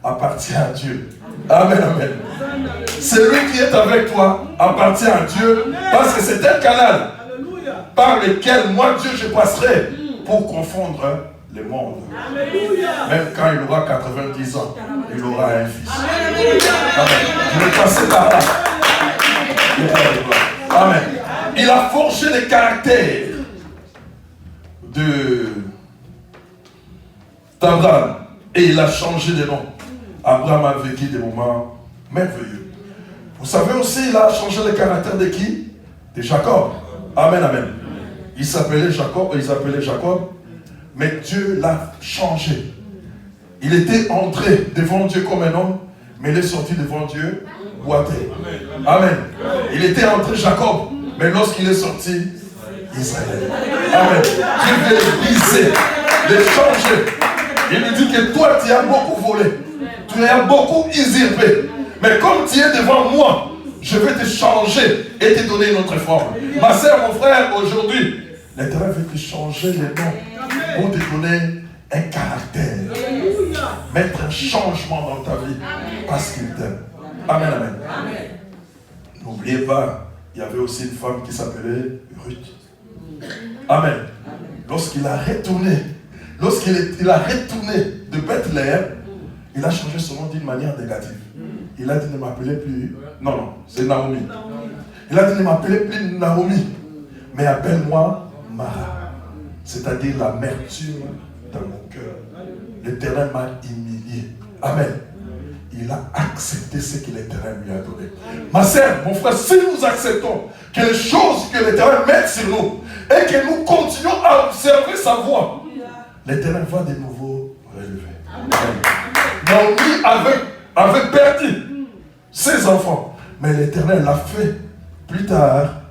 [SPEAKER 2] appartient à Dieu. Amen, amen. Celui qui est avec toi appartient à Dieu parce que c'est un canal par lequel moi, Dieu, je passerai pour confondre le monde. Même quand il aura 90 ans, il aura un fils. Amen. Je vais passer par là. Amen. Il a forgé les caractères d'Abraham et il a changé de nom. Abraham a vécu des moments merveilleux. Vous savez aussi, il a changé le caractère de qui? De Jacob. Amen, amen. Il s'appelait Jacob, mais Dieu l'a changé. Il était entré devant Dieu comme un homme, mais il est sorti devant Dieu boité. Amen. Il était entré Jacob, mais lorsqu'il est sorti, Israël. Amen. Dieu vient le briser, le changer. Il lui dit que toi, tu as beaucoup volé. Tu as beaucoup usurpé. Mais comme tu es devant moi, je vais te changer et te donner une autre forme. Ma soeur, mon frère, aujourd'hui, l'Éternel veut te changer les noms pour te donner un caractère. Mettre un changement dans ta vie parce qu'il t'aime. Amen, amen. N'oubliez pas, il y avait aussi une femme qui s'appelait Ruth. Amen. Lorsqu'il a retourné de Bethléem, il a changé son nom d'une manière négative. Il a dit ne m'appelez plus. Non, c'est Naomi. Il a dit ne m'appelez plus Naomi, mais appelle-moi Mara. C'est-à-dire l'amertume dans mon cœur. L'Éternel m'a humilié. Amen. Il a accepté ce que l'Éternel lui a donné. Ma sœur, mon frère, si nous acceptons que les choses que l'Éternel met sur nous et que nous continuons à observer sa voix, l'Éternel va de nouveau relever. Naomi avait perdu ses enfants, mais l'Éternel l'a fait plus tard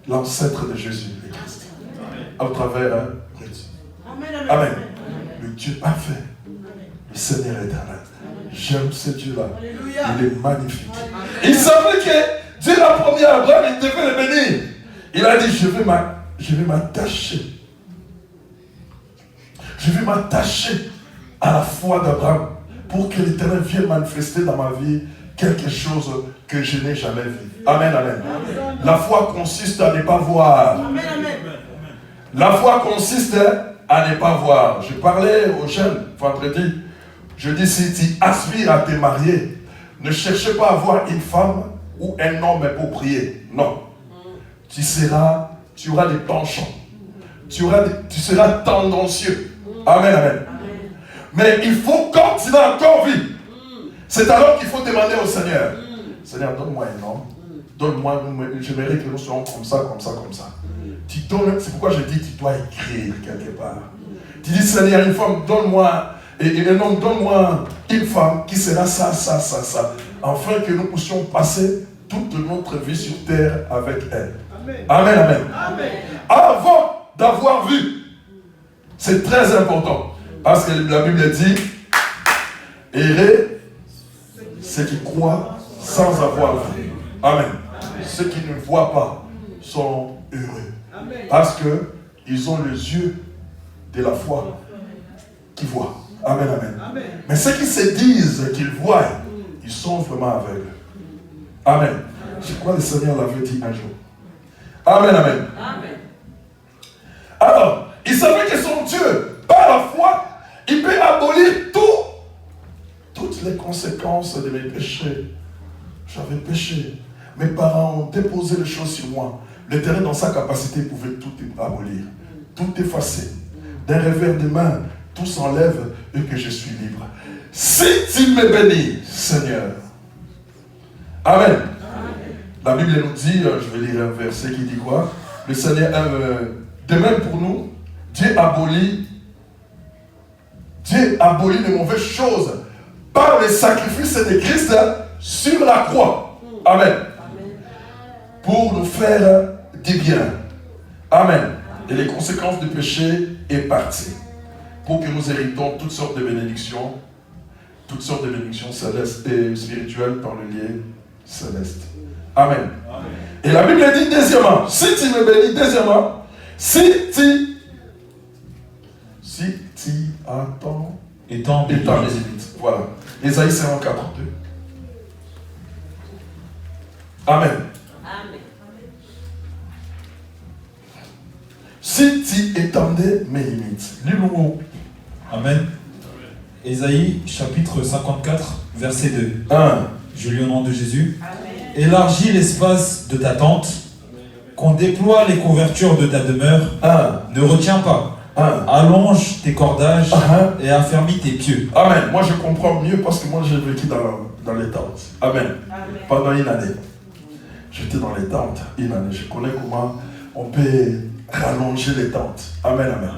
[SPEAKER 2] l'ancêtre de Jésus, le Christ, à travers Ruth. Amen. Le Dieu parfait, le Seigneur éternel. J'aime ce Dieu-là. Il est magnifique. Il savait que Dieu l'a promis à Abraham, il devait le bénir. Il a dit, je vais m'attacher. Je vais m'attacher à la foi d'Abraham pour que l'Éternel vienne manifester dans ma vie quelque chose que je n'ai jamais vu. Amen, amen. La foi consiste à ne pas voir. La foi consiste à ne pas voir. Je parlais aux jeunes vendredi. Je dis, si tu aspires à te marier, ne cherche pas à avoir une femme ou un homme pour prier. Non. Tu auras des penchants. Tu seras tendancieux. Amen, amen. Mais il faut continuer encore vivre. C'est alors qu'il faut demander au Seigneur. Seigneur, donne-moi un homme. Donne-moi, j'aimerais que nous soyons comme ça, comme ça, comme ça. Tu donnes, c'est pourquoi je dis, tu dois écrire quelque part. Tu dis, Seigneur, une femme, donne-moi, et un homme, donne-moi une femme qui sera ça, ça, ça, ça. Afin que nous puissions passer toute notre vie sur terre avec elle. Amen, amen. Amen. Avant d'avoir vu, c'est très important. Parce que la Bible dit, errer, ceux qui croient sans avoir vu. Amen. Ceux qui ne voient pas sont heureux. Parce qu'ils ont les yeux de la foi qui voient. Amen, amen. Mais ceux qui se disent qu'ils voient, ils sont vraiment aveugles. Amen. Je crois que le Seigneur l'avait dit un jour. Amen, amen. Alors, il savait que son Dieu, par la foi, il peut abolir toutes les conséquences de mes péchés. J'avais péché. Mes parents ont déposé les choses sur moi. L'Éternel, dans sa capacité, pouvait tout abolir, tout effacer. D'un revers de main, tout s'enlève et que je suis libre. Si tu me bénis, Seigneur. Amen. La Bible nous dit, je vais lire un verset qui dit quoi? Le Seigneur, de même pour nous, Dieu abolit les mauvaises choses par le sacrifice de Christ sur la croix. Amen. Pour nous faire du bien. Amen. Et les conséquences du péché est partie. Pour que nous héritons toutes sortes de bénédictions célestes et spirituelles par le lien céleste. Amen. Et la Bible dit deuxièmement, si tu me bénis, deuxièmement, si tu attends étant les limites. Voilà. Ésaïe 54, 2. Amen. Si tu étendais mes limites. Lis-nous.
[SPEAKER 3] Amen. Ésaïe chapitre 54, verset 2.
[SPEAKER 2] 1.
[SPEAKER 3] Je lis au nom de Jésus. Amen. Élargis l'espace de ta tente, qu'on déploie les couvertures de ta demeure. 1. Ne retiens pas. 1. Allonge tes cordages et affermis tes pieux.
[SPEAKER 2] Amen. Moi je comprends mieux parce que moi j'ai vécu dans les tentes. Amen. Pendant une année. J'étais dans les tentes une année. Je connais comment on peut rallonger les tentes. Amen, amen.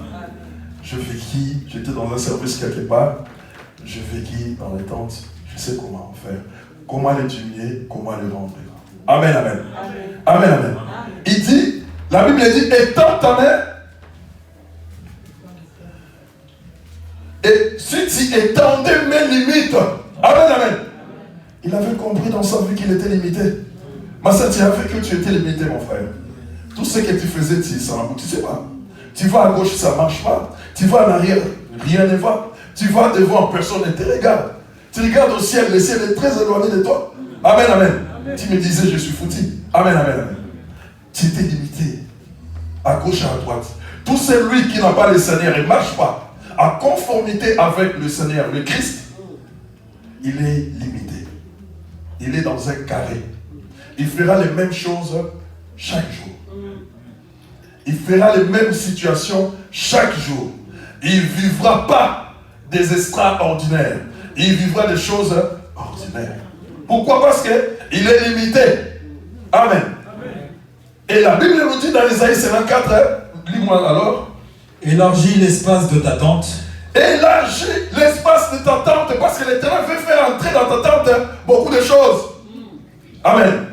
[SPEAKER 2] Je vécu, j'étais dans un service quelque part, je vécu dans les tentes, je sais comment faire, comment les diminuer, comment les rendre. Amen, amen. Amen, amen. Il dit, la Bible dit, étends ta main, et si tu étendais mes limites, amen, amen. Il avait compris dans sa vie qu'il était limité. Mais ça, tu as fait que tu étais limité, mon frère. Tout ce que tu faisais, tu sais pas. Tu vas à gauche, ça ne marche pas. Tu vas en arrière, rien ne va. Tu vas devant, personne ne te regarde. Tu regardes au ciel, le ciel est très éloigné de toi. Amen, amen. Tu me disais, je suis foutu. Amen, amen, amen. Tu étais limité. À gauche et à droite. Tout celui qui n'a pas le Seigneur et ne marche pas en conformité avec le Seigneur, le Christ, il est limité. Il est dans un carré. Il fera les mêmes choses chaque jour. Il fera les mêmes situations chaque jour. Il ne vivra pas des extraordinaires. Il vivra des choses ordinaires. Pourquoi? Parce qu'il est limité. Amen. Et la Bible nous dit dans Isaïe 54, lis-moi alors.
[SPEAKER 3] Élargis l'espace de ta tente.
[SPEAKER 2] Élargis l'espace de ta tente, parce que l'Éternel veut faire entrer dans ta tente beaucoup de choses. Amen.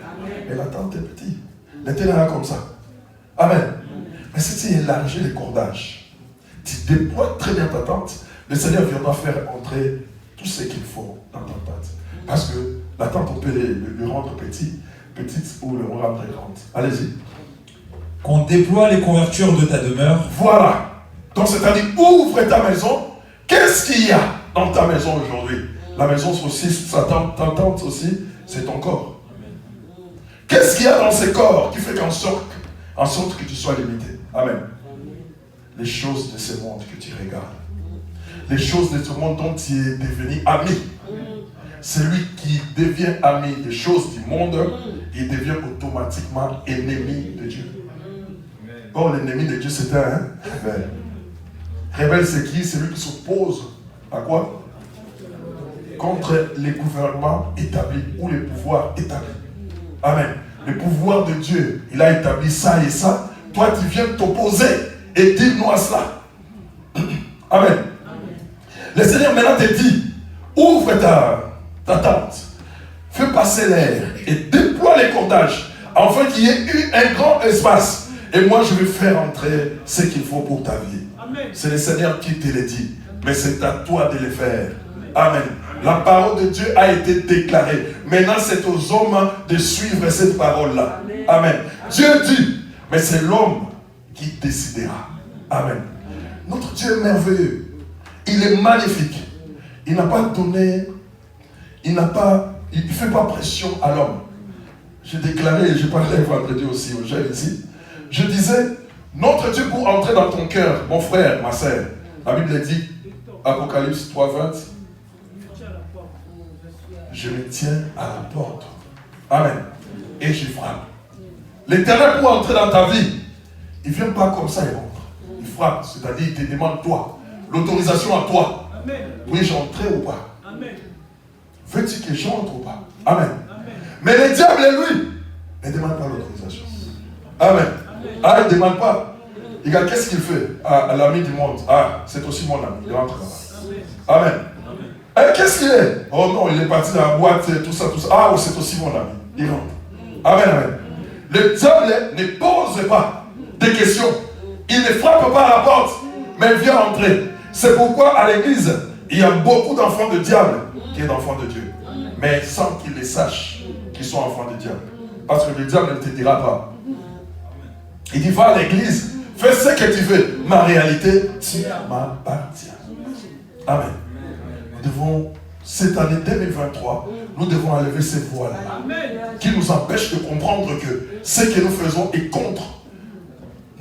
[SPEAKER 2] Et la tente est petite. L'Éternel est comme ça. Amen. Mais si tu élargis les cordages, tu déploies très bien ta tente, le Seigneur viendra faire entrer tout ce qu'il faut dans ta tente. Parce que la tente, on peut le rendre petite ou le rendre grande. Allez-y.
[SPEAKER 3] Qu'on déploie les couvertures de ta demeure.
[SPEAKER 2] Voilà. Donc c'est-à-dire, ouvre ta maison. Qu'est-ce qu'il y a dans ta maison aujourd'hui? La maison aussi, ta tente aussi, c'est ton corps. Qu'est-ce qu'il y a dans ce corps qui fait en sorte que tu sois limité? Amen. Les choses de ce monde que tu regardes. Les choses de ce monde dont tu es devenu ami. Celui qui devient ami des choses du monde, il devient automatiquement ennemi de Dieu. Or, l'ennemi de Dieu, c'est un rebelle. Rebelle, c'est qui? C'est lui qui s'oppose à quoi? Contre les gouvernements établis ou les pouvoirs établis. Amen. Le pouvoir de Dieu, il a établi ça et ça. Toi, tu viens t'opposer et dis-nous à cela. Amen. Le Seigneur maintenant te dit, ouvre ta tente, fais passer l'air et déploie les cordages, afin qu'il y ait eu un grand espace. Et moi, je vais faire entrer ce qu'il faut pour ta vie. C'est le Seigneur qui te le dit, mais c'est à toi de le faire. Amen. La parole de Dieu a été déclarée. Maintenant, c'est aux hommes de suivre cette parole-là. Amen. Dieu dit, mais c'est l'homme qui décidera. Amen. Notre Dieu est merveilleux. Il est magnifique. Il n'a pas donné, il ne fait pas pression à l'homme. J'ai déclaré, j'ai parlé vendredi aussi aux jeunes ici. Je disais, notre Dieu pour entrer dans ton cœur, mon frère, ma sœur. La Bible dit, Apocalypse 3:20. Je me tiens à la porte. Amen. Et je frappe. L'Éternel pour entrer dans ta vie, il ne vient pas comme ça, il rentre. Il frappe, c'est-à-dire il te demande toi, l'autorisation à toi. Puis-je entrer ou pas? Veux-tu que j'entre ou pas? Amen. Mais le diable, lui, ne demande pas l'autorisation. Amen. Ah, il ne demande pas. Regarde, qu'est-ce qu'il fait à l'ami du monde? Ah, c'est aussi mon ami. Il rentre là-bas. Amen. Et qu'est-ce qu'il est? Oh non, il est parti dans la boîte, tout ça, tout ça. Ah, c'est aussi mon ami. Il rentre. Amen, amen. Le diable ne pose pas des questions. Il ne frappe pas à la porte, mais il vient entrer. C'est pourquoi à l'église, il y a beaucoup d'enfants de diable qui sont enfants de Dieu. Mais sans qu'ils les sachent qu'ils sont enfants de diable. Parce que le diable ne te dira pas. Il dit, va à l'église, fais ce que tu veux. Ma réalité, tu m'appartiens. Amen. Nous devons, cette année 2023, nous devons enlever ces voiles-là qui nous empêchent de comprendre que ce que nous faisons est contre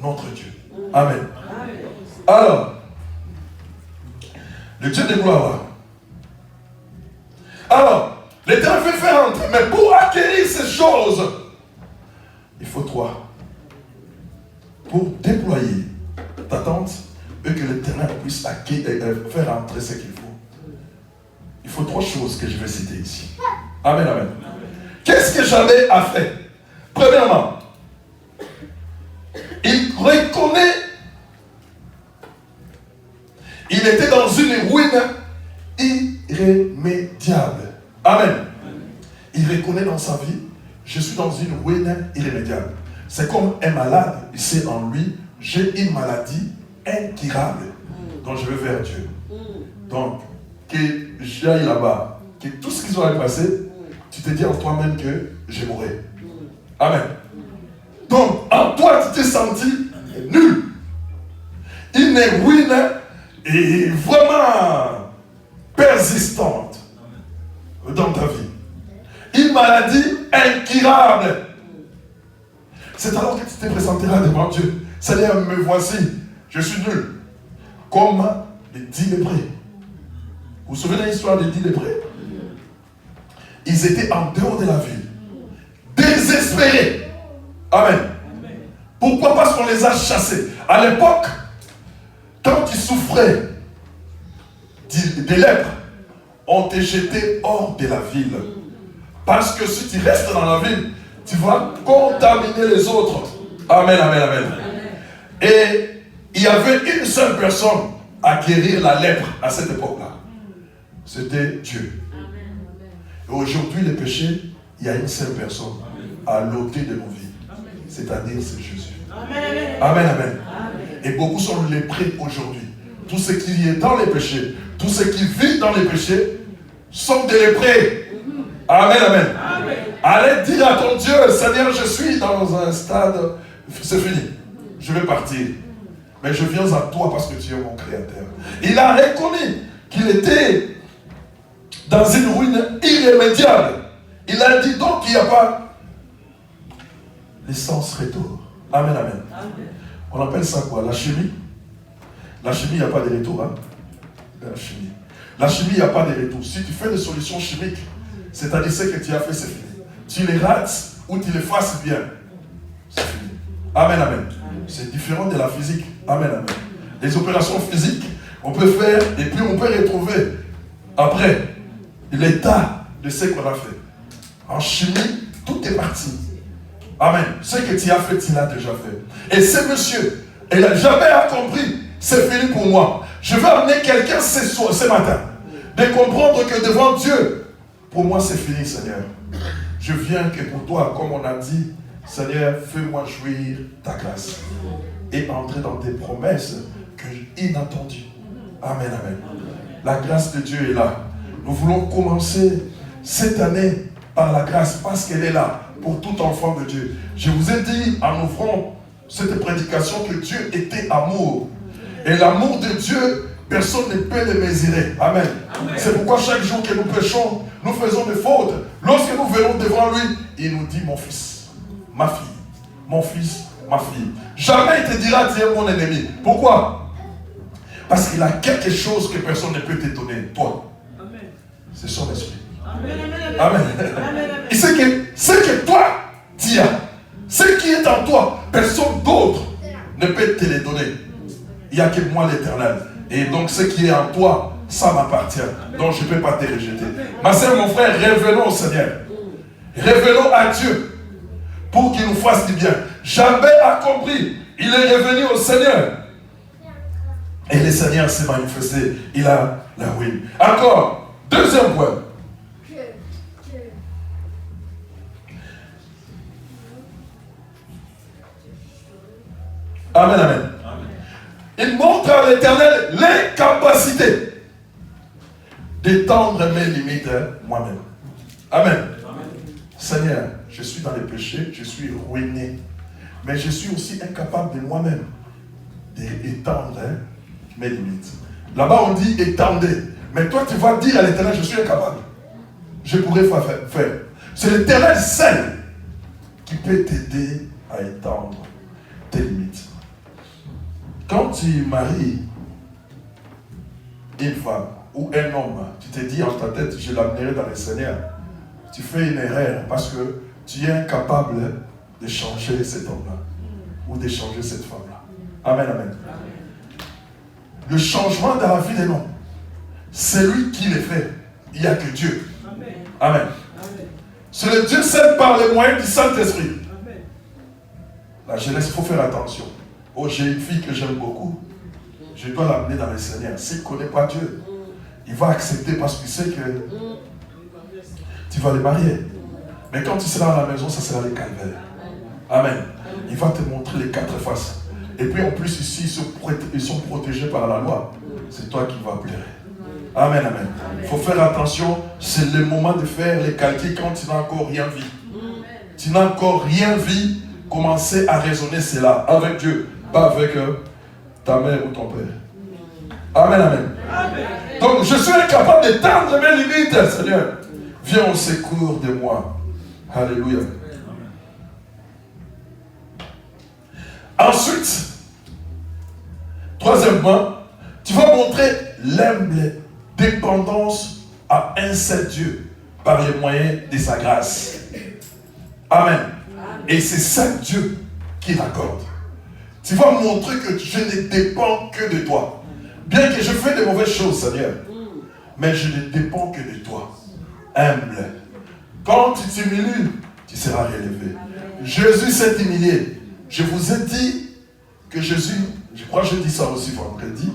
[SPEAKER 2] notre Dieu. Amen. Alors, le Dieu de gloire. Alors, l'Éternel veut faire entrer, mais pour acquérir ces choses, il faut toi. Pour déployer ta tente et que l'Éternel puisse faire entrer ce qu'il faut. Il faut 3 choses que je vais citer ici. Amen, amen. Qu'est-ce que j'avais à faire? Premièrement, reconnaît. Il était dans une ruine irrémédiable. Amen. Il reconnaît dans sa vie, je suis dans une ruine irrémédiable. C'est comme un malade, il sait en lui, j'ai une maladie incurable. Donc je vais vers Dieu. Donc, que j'aille là-bas, que tout ce qui va passer, tu te dis en toi-même que je mourrai. Amen. Donc, en toi, tu t'es senti nul. Une ruine est vraiment persistante dans ta vie. Une maladie incurable. C'est alors que tu te présenteras devant Dieu. Seigneur, me voici, je suis nul. Comme les 10 lépreux. Vous vous souvenez de l'histoire des 10 lépreux? Ils étaient en dehors de la ville. Désespérés. Amen. Pourquoi? Parce qu'on les a chassés. À l'époque, quand tu souffrais de lèpre, on te jetait hors de la ville. Parce que si tu restes dans la ville, tu vas contaminer les autres. Amen, amen, amen. Et il y avait une seule personne à guérir la lèpre à cette époque-là. C'était Dieu. Et aujourd'hui, le péché, il y a une seule personne à l'ôter de nos vies. C'est-à-dire, c'est Jésus. Amen, amen. Et beaucoup sont léprés aujourd'hui. Tous ceux qui sont dans les péchés, tous ceux qui vivent dans les péchés, sont des léprés. Amen, amen. Allez dire à ton Dieu, Seigneur, je suis dans un stade, c'est fini. Je vais partir. Mais je viens à toi parce que tu es mon créateur. Il a reconnu qu'il était dans une ruine irrémédiable. Il a dit donc qu'il n'y a pas l'essence retour. Amen, amen. On appelle ça quoi? La chimie. La chimie, il n'y a pas de retour. Hein? La chimie, il n'y a pas de retour. Si tu fais des solutions chimiques, c'est-à-dire ce que tu as fait, c'est fini. Tu les rates ou tu les fasses bien, c'est fini. Amen, amen. C'est différent de la physique. Amen, amen. Les opérations physiques, on peut faire et puis on peut retrouver après l'état de ce qu'on a fait. En chimie, tout est parti. Amen. Ce que tu as fait, tu l'as déjà fait. Et ce monsieur, il n'a jamais compris, c'est fini pour moi. Je vais amener quelqu'un ce matin de comprendre que devant Dieu, pour moi c'est fini, Seigneur. Je viens que pour toi, comme on a dit, Seigneur, fais-moi jouir ta grâce et entrer dans tes promesses inattendues. Amen, amen. La grâce de Dieu est là. Nous voulons commencer cette année par la grâce parce qu'elle est là pour tout enfant de Dieu. Je vous ai dit en ouvrant cette prédication que Dieu était amour. Et l'amour de Dieu, personne ne peut le mesurer. Amen. C'est pourquoi chaque jour que nous péchons, nous faisons des fautes. Lorsque nous venons devant lui, il nous dit mon fils, ma fille, mon fils, ma fille. Jamais il te dira tu es mon ennemi. Pourquoi? Parce qu'il a quelque chose que personne ne peut t'étonner. Toi. C'est son esprit. Amen. Et c'est que ce que toi tu as, ce qui est en toi, personne d'autre ne peut te le donner. Il n'y a que moi l'Éternel. Et donc ce qui est en toi, ça m'appartient. Donc je ne peux pas te rejeter. Ma soeur, mon frère, revenons au Seigneur. Revenons à Dieu pour qu'il nous fasse du bien. Jamais a compris. Il est revenu au Seigneur. Et le Seigneur s'est manifesté. Il a la ruine. Encore, deuxième point. Amen, amen. Il montre à l'Éternel l'incapacité d'étendre mes limites moi-même. Amen. Seigneur, je suis dans les péchés, je suis ruiné. Mais je suis aussi incapable de moi-même d'étendre mes limites. Là-bas, on dit étendez. Mais toi, tu vas dire à l'Éternel, je suis incapable. Je pourrais faire. C'est l'Éternel seul qui peut t'aider à étendre tes limites. Quand tu maries une femme ou un homme, tu te dis en ta tête, je l'amènerai dans le Seigneur. Tu fais une erreur parce que tu es incapable de changer cet homme-là ou de changer cette femme-là. Amen, amen. Le changement dans la vie de l'homme, c'est lui qui le fait. Il n'y a que Dieu. Amen. C'est le Dieu seul par les moyens du Saint-Esprit. La jeunesse, il faut faire attention. Oh, j'ai une fille que j'aime beaucoup. Je dois l'amener dans le Seigneur. S'il ne connaît pas Dieu, il va accepter parce qu'il sait que tu vas les marier. Mais quand tu seras à la maison, ça sera les calvaires. Amen. Il va te montrer les 4 faces. Et puis en plus ici, ils sont protégés par la loi. C'est toi qui vas plaire. Amen, amen. Il faut faire attention. C'est le moment de faire les calculs quand tu n'as encore rien vu. Tu n'as encore rien vu. Commencez à raisonner cela avec Dieu, pas avec ta mère ou ton père. Amen, amen. Donc je suis incapable d'éteindre mes limites, Seigneur. Viens au secours de moi. Alléluia. Ensuite, troisièmement, tu vas montrer l'humble dépendance à un seul Dieu par les moyens de sa grâce. Amen. Et c'est ça Dieu qui l'accorde. Tu vas montrer que je ne dépends que de toi. Bien que je fais de mauvaises choses, Seigneur, mais je ne dépends que de toi. Humble. Quand tu t'humilies, tu seras relevé. Jésus s'est humilié. Je vous ai dit que Jésus, je crois que je dis ça aussi vendredi,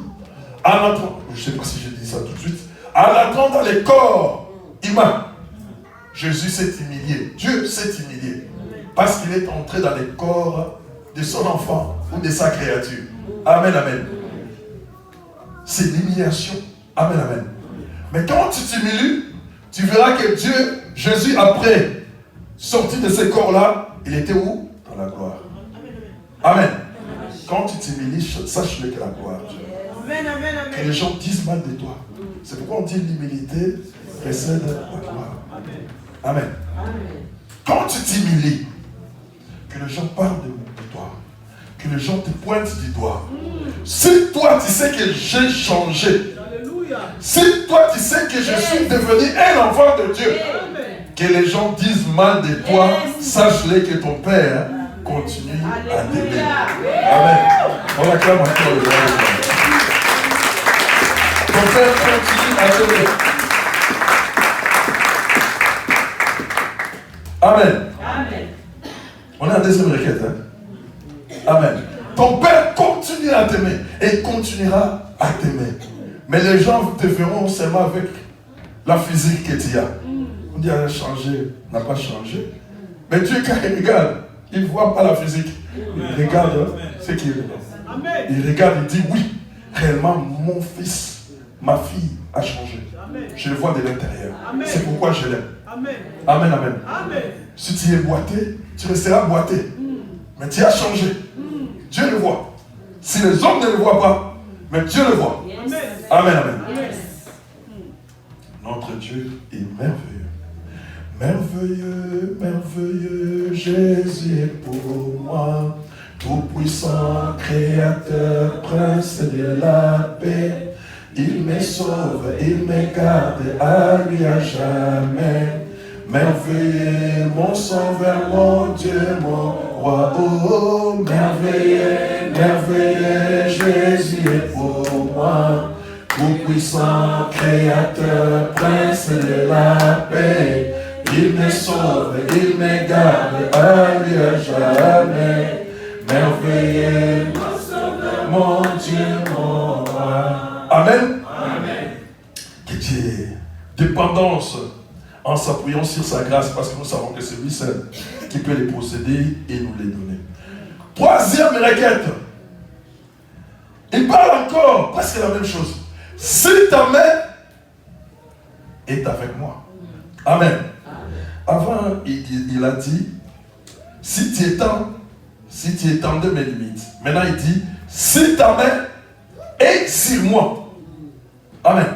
[SPEAKER 2] en entrant, je ne sais pas si je dis ça tout de suite, en entrant dans les corps humains, Jésus s'est humilié. Dieu s'est humilié. Parce qu'il est entré dans les corps de son enfant ou de sa créature. Amen, amen. C'est l'humiliation. Amen, amen. Mais quand tu t'humilies, tu verras que Dieu, Jésus, après, sorti de ces corps-là, il était où? Dans la gloire. Amen. Quand tu t'humilies, sache-le que la gloire.
[SPEAKER 4] Amen, amen, amen.
[SPEAKER 2] Que les gens disent mal de toi. C'est pourquoi on dit l'humilité précède la gloire. Amen. Quand tu t'humilies, que les gens parlent de toi, que les gens te pointent du doigt. Si toi tu sais que j'ai changé, si toi tu sais que je suis devenu un enfant de Dieu, que les gens disent mal de toi, sache-le que ton Père continue à t'aimer. Amen. On acclame encore le Lord. Ton Père continue à t'aimer. Amen.
[SPEAKER 4] Amen.
[SPEAKER 2] On a la deuxième requête. Hein? Amen. Ton Père continue à t'aimer et continuera à t'aimer. Mais les gens te verront seulement avec la physique que tu as. On dit, elle a changé, n'a pas changé. Mais Dieu, quand il regarde, il ne voit pas la physique. Il regarde ce qu'il est. Il regarde, il dit, oui, réellement, mon fils, ma fille a changé. Je le vois de l'intérieur. C'est pourquoi je l'aime. Amen, amen. Amen. Si tu es boité, tu resteras boité. Mais tu as changé. Dieu le voit. Si les hommes ne le voient pas, mais Dieu le voit. Amen, amen. Amen. Notre Dieu est merveilleux. Merveilleux, merveilleux, Jésus est pour moi. Tout-puissant, créateur, prince de la paix. Il me sauve, il me garde à lui à jamais. Merveilleux, mon sauveur, mon Dieu, mon roi. Oh, merveilleux, merveilleux, Jésus est pour moi. Tout-puissant, créateur, prince de la paix. Il me sauve, il me garde à lui à jamais. Merveilleux, mon sauveur, mon Dieu, mon roi. Amen. Amen. Que Dieu dépendance en s'appuyant sur sa grâce, parce que nous savons que c'est lui seul qui peut les posséder et nous les donner. Troisième requête. Il parle encore presque la même chose. Si ta main est avec moi. Amen. Avant, il a dit, si tu étendais mes limites. Maintenant, il dit, si ta main est sur moi. Amen.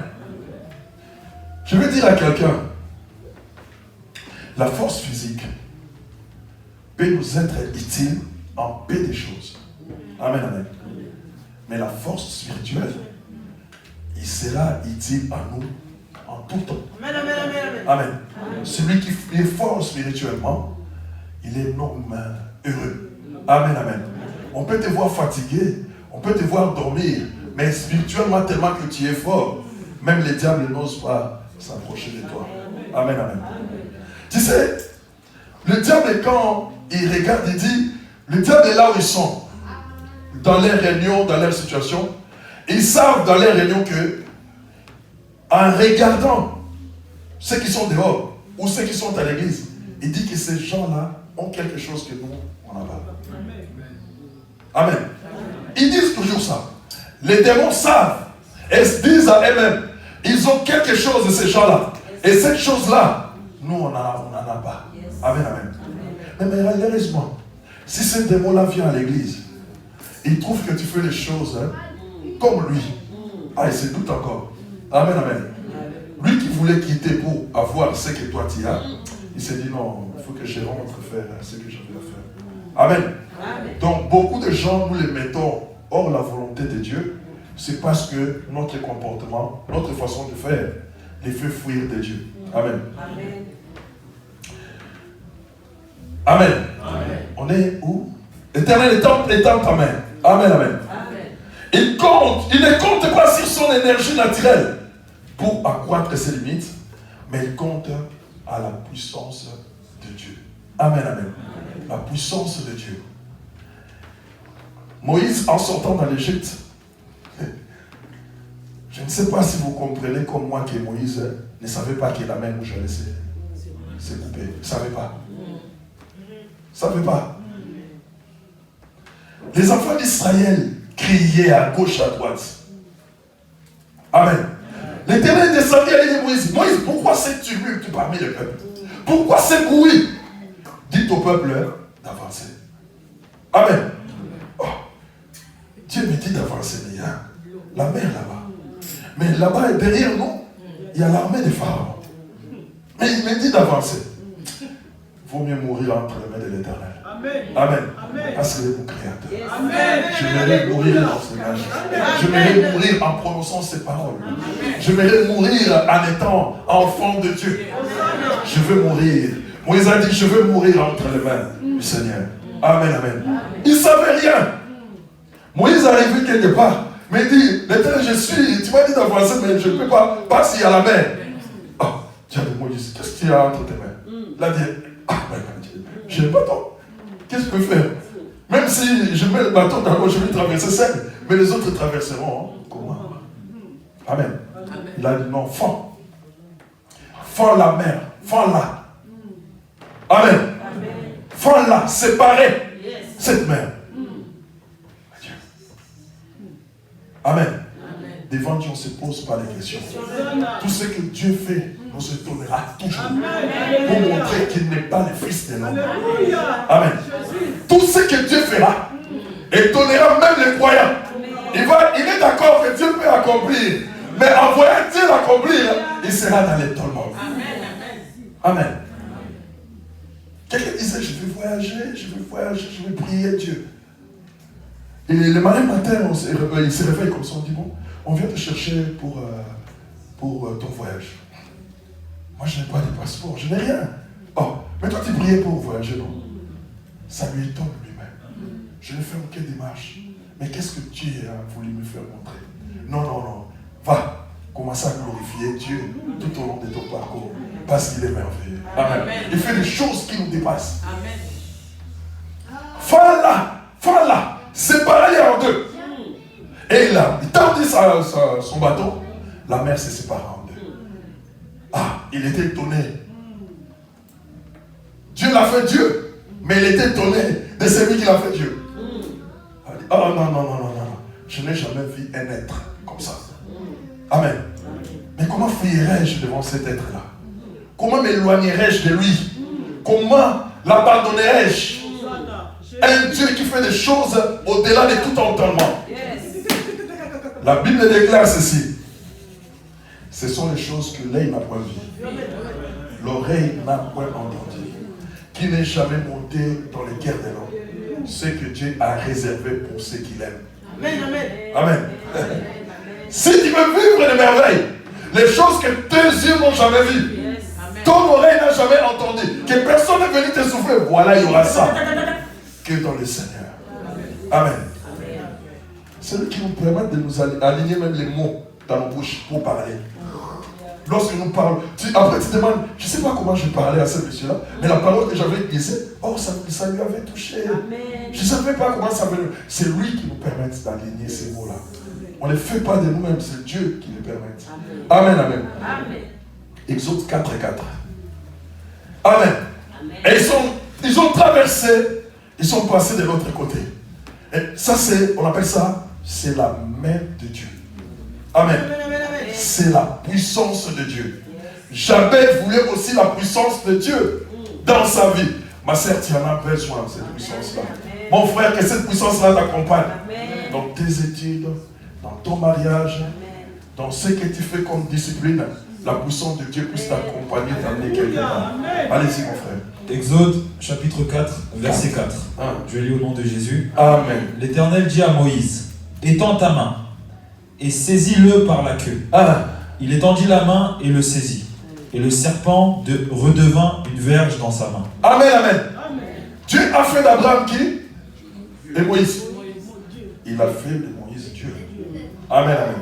[SPEAKER 2] Je veux dire à quelqu'un, la force physique peut nous être utile en peu de choses. Amen, amen. Mais la force spirituelle, il sera utile à nous en tout temps. Amen, amen, amen. Amen. Celui qui est fort spirituellement, il est un homme heureux. Amen, amen. On peut te voir fatigué, on peut te voir dormir, mais spirituellement, tellement que tu es fort, même les diables n'osent pas s'approcher de toi. Amen, amen. Tu sais, le diable, quand il regarde, il dit, le diable est là où ils sont. dans les réunions, dans leurs situations, ils savent dans les réunions que, en regardant ceux qui sont dehors ou ceux qui sont à l'église, ils disent que ces gens-là ont quelque chose que nous, on n'a pas. Amen. Ils disent toujours ça. Les démons savent et se disent à eux-mêmes, ils ont quelque chose de ces gens-là. Et cette chose-là, nous, on n'en a pas. Amen, amen. Mais malheureusement, si ce démon-là vient à l'église, il trouve que tu fais les choses comme lui. Ah, il se doute encore. Amen, amen. Lui qui voulait quitter pour avoir ce que toi tu as, il s'est dit non, il faut que je rentre faire ce que j'avais à faire. Amen. Donc beaucoup de gens, nous les mettons hors la volonté de Dieu. C'est parce que notre comportement, notre façon de faire, les fait fuir de Dieu. Amen. Amen. Amen. On est où? L'Éternel est en ta main. Amen, amen. Il ne compte pas sur son énergie naturelle pour accroître ses limites, mais il compte à la puissance de Dieu. Amen, amen. La puissance de Dieu. Moïse, en sortant dans l'Égypte, je ne sais pas si vous comprenez comme moi que Moïse ne savait pas que la main rouge allait se couper. Il ne savait pas. Il ne savait pas. Les enfants d'Israël criaient à gauche, à droite. Amen. L'Éternel descendit et dit Moïse, Moïse, pourquoi ce tumulte parmi le peuple? Pourquoi ce bruit? Dites au peuple d'avancer. Amen. Oh, Dieu me dit d'avancer, mais il y a la mer là-bas. Mais là-bas, derrière nous, il y a l'armée des pharaons. Mais il me dit d'avancer. Il vaut mieux mourir entre les mains de l'Éternel. Amen. Amen. Parce qu'il est mon créateur. Amen. J'aimerais mourir dans ce âge. J'aimerais mourir en prononçant ces paroles. J'aimerais mourir en étant enfant de Dieu. Je veux mourir. Moïse a dit, je veux mourir entre les mains du Seigneur. Amen, amen. Il ne savait rien. Moïse est arrivé quelque part. Mais il dit, l'Éternel, tu m'as dit d'avancer, mais je ne peux pas passer à la mer. Oh, Dieu de Moïse, qu'est-ce qu'il y a entre tes mains? Il a dit, je n'ai pas tort. Qu'est-ce que je peux faire? Même si je mets le bâton dans l'eau, je vais traverser seul, mais les autres traverseront. Comment? Amen. Il a dit non, fends. Fends la mer, fends-la. Amen. Fends-la, séparez cette mer. Adieu. Amen. Devant Dieu, on ne se pose pas les questions. Tout ce que Dieu fait nous étonnera toujours. Pour montrer qu'il n'est pas le Fils de l'homme. Amen. Tout ce que Dieu fera étonnera même les croyants. Il est d'accord que Dieu peut accomplir. Mais en voyant Dieu l'accomplir, il sera dans l'étonnement. Amen. Quelqu'un disait, je vais voyager, je vais prier Dieu. Et le matin, il se réveille comme ça, on dit, bon, on vient te chercher pour ton voyage. Moi, je n'ai pas de passeport, je n'ai rien. Oh, mais toi, tu priais pour voyager, non? Ça lui étonne lui-même. Je ne fais aucune démarche. Mais qu'est-ce que Dieu a voulu me faire montrer? Non. Va, commence à glorifier Dieu tout au long de ton parcours. Parce qu'il est merveilleux. Amen. Il fait des choses qui nous dépassent. Amen. Fends-la. Séparez-les en deux. Et il tendit son bâton. La mer s'est séparée en deux. Ah, il était étonné. Dieu l'a fait Dieu. Mais il était étonné de celui qui l'a fait Dieu. Il dit, oh non. Je n'ai jamais vu un être comme ça. Amen. Mais comment fuirais-je devant cet être-là? Comment m'éloignerais-je de lui? Comment l'abandonnerais-je? Un Dieu qui fait des choses au-delà de tout entendement. La Bible déclare ceci. Ce sont les choses que l'œil n'a point vues, l'oreille n'a point entendu, qui n'est jamais monté dans le cœur de l'homme. Ce que Dieu a réservé pour ceux qu'il aime. Amen. Si tu veux vivre des merveilles, les choses que tes yeux n'ont jamais vues, ton oreille n'a jamais entendu, que personne n'est venu te souffler, voilà, il y aura ça que dans le Seigneur. Amen. C'est lui qui nous permet de nous aligner même les mots dans nos bouches pour parler. lorsque nous parlons, après tu demandes, je ne sais pas comment je parlais à ce monsieur-là, mais la parole que j'avais glissée, oh, ça lui avait touché.
[SPEAKER 4] Amen.
[SPEAKER 2] Je ne savais pas comment ça venait. C'est lui qui nous permet d'aligner ces mots-là. On ne les fait pas de nous-mêmes, c'est Dieu qui les permet. Amen, amen.
[SPEAKER 4] Amen.
[SPEAKER 2] Exode 4 et 4. Amen. Et ils ont traversé, ils sont passés de l'autre côté. Et ça, on appelle ça, c'est la main de Dieu. Amen. C'est la puissance de Dieu. Jabez voulait aussi la puissance de Dieu dans sa vie. Ma sœur, tu en as besoin de cette puissance-là. Mon frère, que cette puissance-là t'accompagne dans tes études, dans ton mariage, dans ce que tu fais comme discipline. La puissance de Dieu puisse t'accompagner, t'amener quelque part. Allez-y, mon frère.
[SPEAKER 3] Exode chapitre 4, verset 4. Je lis au nom de Jésus.
[SPEAKER 2] Amen.
[SPEAKER 3] L'Éternel dit à Moïse, étends ta main et saisis-le par la queue. Il étendit la main et le saisit. Et le serpent redevint une verge dans sa main.
[SPEAKER 2] Amen, amen. Dieu a fait d'Abraham qui? Et Moïse. Il a fait de Moïse Dieu. Amen, amen.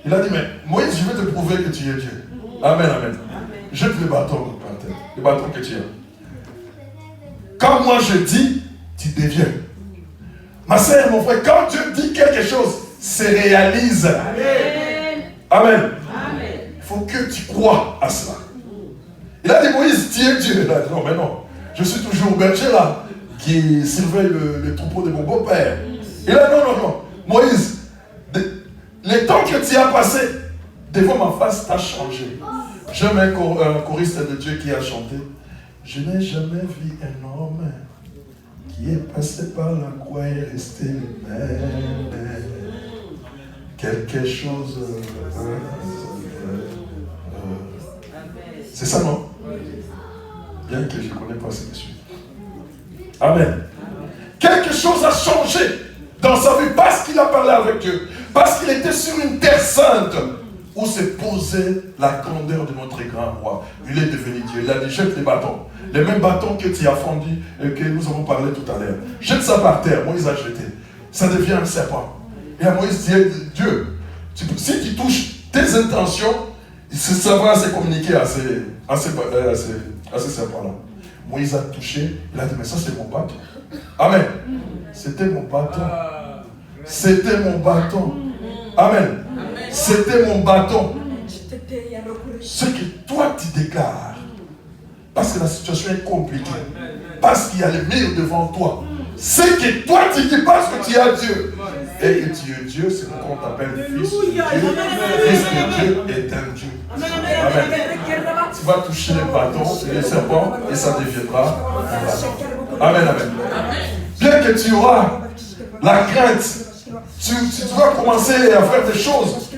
[SPEAKER 2] Il a dit, mais Moïse, je vais te prouver que tu es Dieu. Amen, amen. Jette le bâton, le bâton que tu as. Quand moi je dis, tu deviens. Ma sœur, mon frère, quand Dieu dit quelque chose, se réalise. Amen. Amen. Il faut que tu crois à cela. Il a dit, Moïse, tu es Dieu. Il a dit, non, mais non. Je suis toujours berger là, qui surveille le troupeau de mon beau-père. Il a dit, non, non, non. Moïse, le temps que tu as passé devant ma face t'a changé. J'aime un choriste de Dieu qui a chanté. Je n'ai jamais vu un homme qui est passé par la croix et resté le même. Quelque chose. C'est ça, non? Bien que je ne connais pas ce monsieur. Amen. Quelque chose a changé dans sa vie parce qu'il a parlé avec Dieu. Parce qu'il était sur une terre sainte où se posait la grandeur de notre grand roi. Il est devenu Dieu. Il a dit, jette les bâtons. Les mêmes bâtons que tu as fondus et que nous avons parlé tout à l'heure. Jette ça par terre. Moïse a jeté. Ça devient un serpent. Et à Moïse dit, Dieu, si tu touches tes intentions, ça va se communiquer à ces serpents-là. Moïse a touché. Il a dit, mais ça c'est mon bâton. Amen. C'était mon bâton. C'était mon bâton. Amen. C'était mon bâton. Ce que toi tu déclares, parce que la situation est compliquée, parce qu'il y a le mur devant toi, ce que toi tu dis parce que tu as Dieu, et que tu es Dieu, c'est pourquoi on t'appelle fils de Dieu. Fils de Dieu est un Dieu. Amen. Tu vas toucher les bâtons, les serpents, et ça deviendra un bâton. Amen, amen. Bien que tu auras la crainte, tu vas commencer à faire des choses.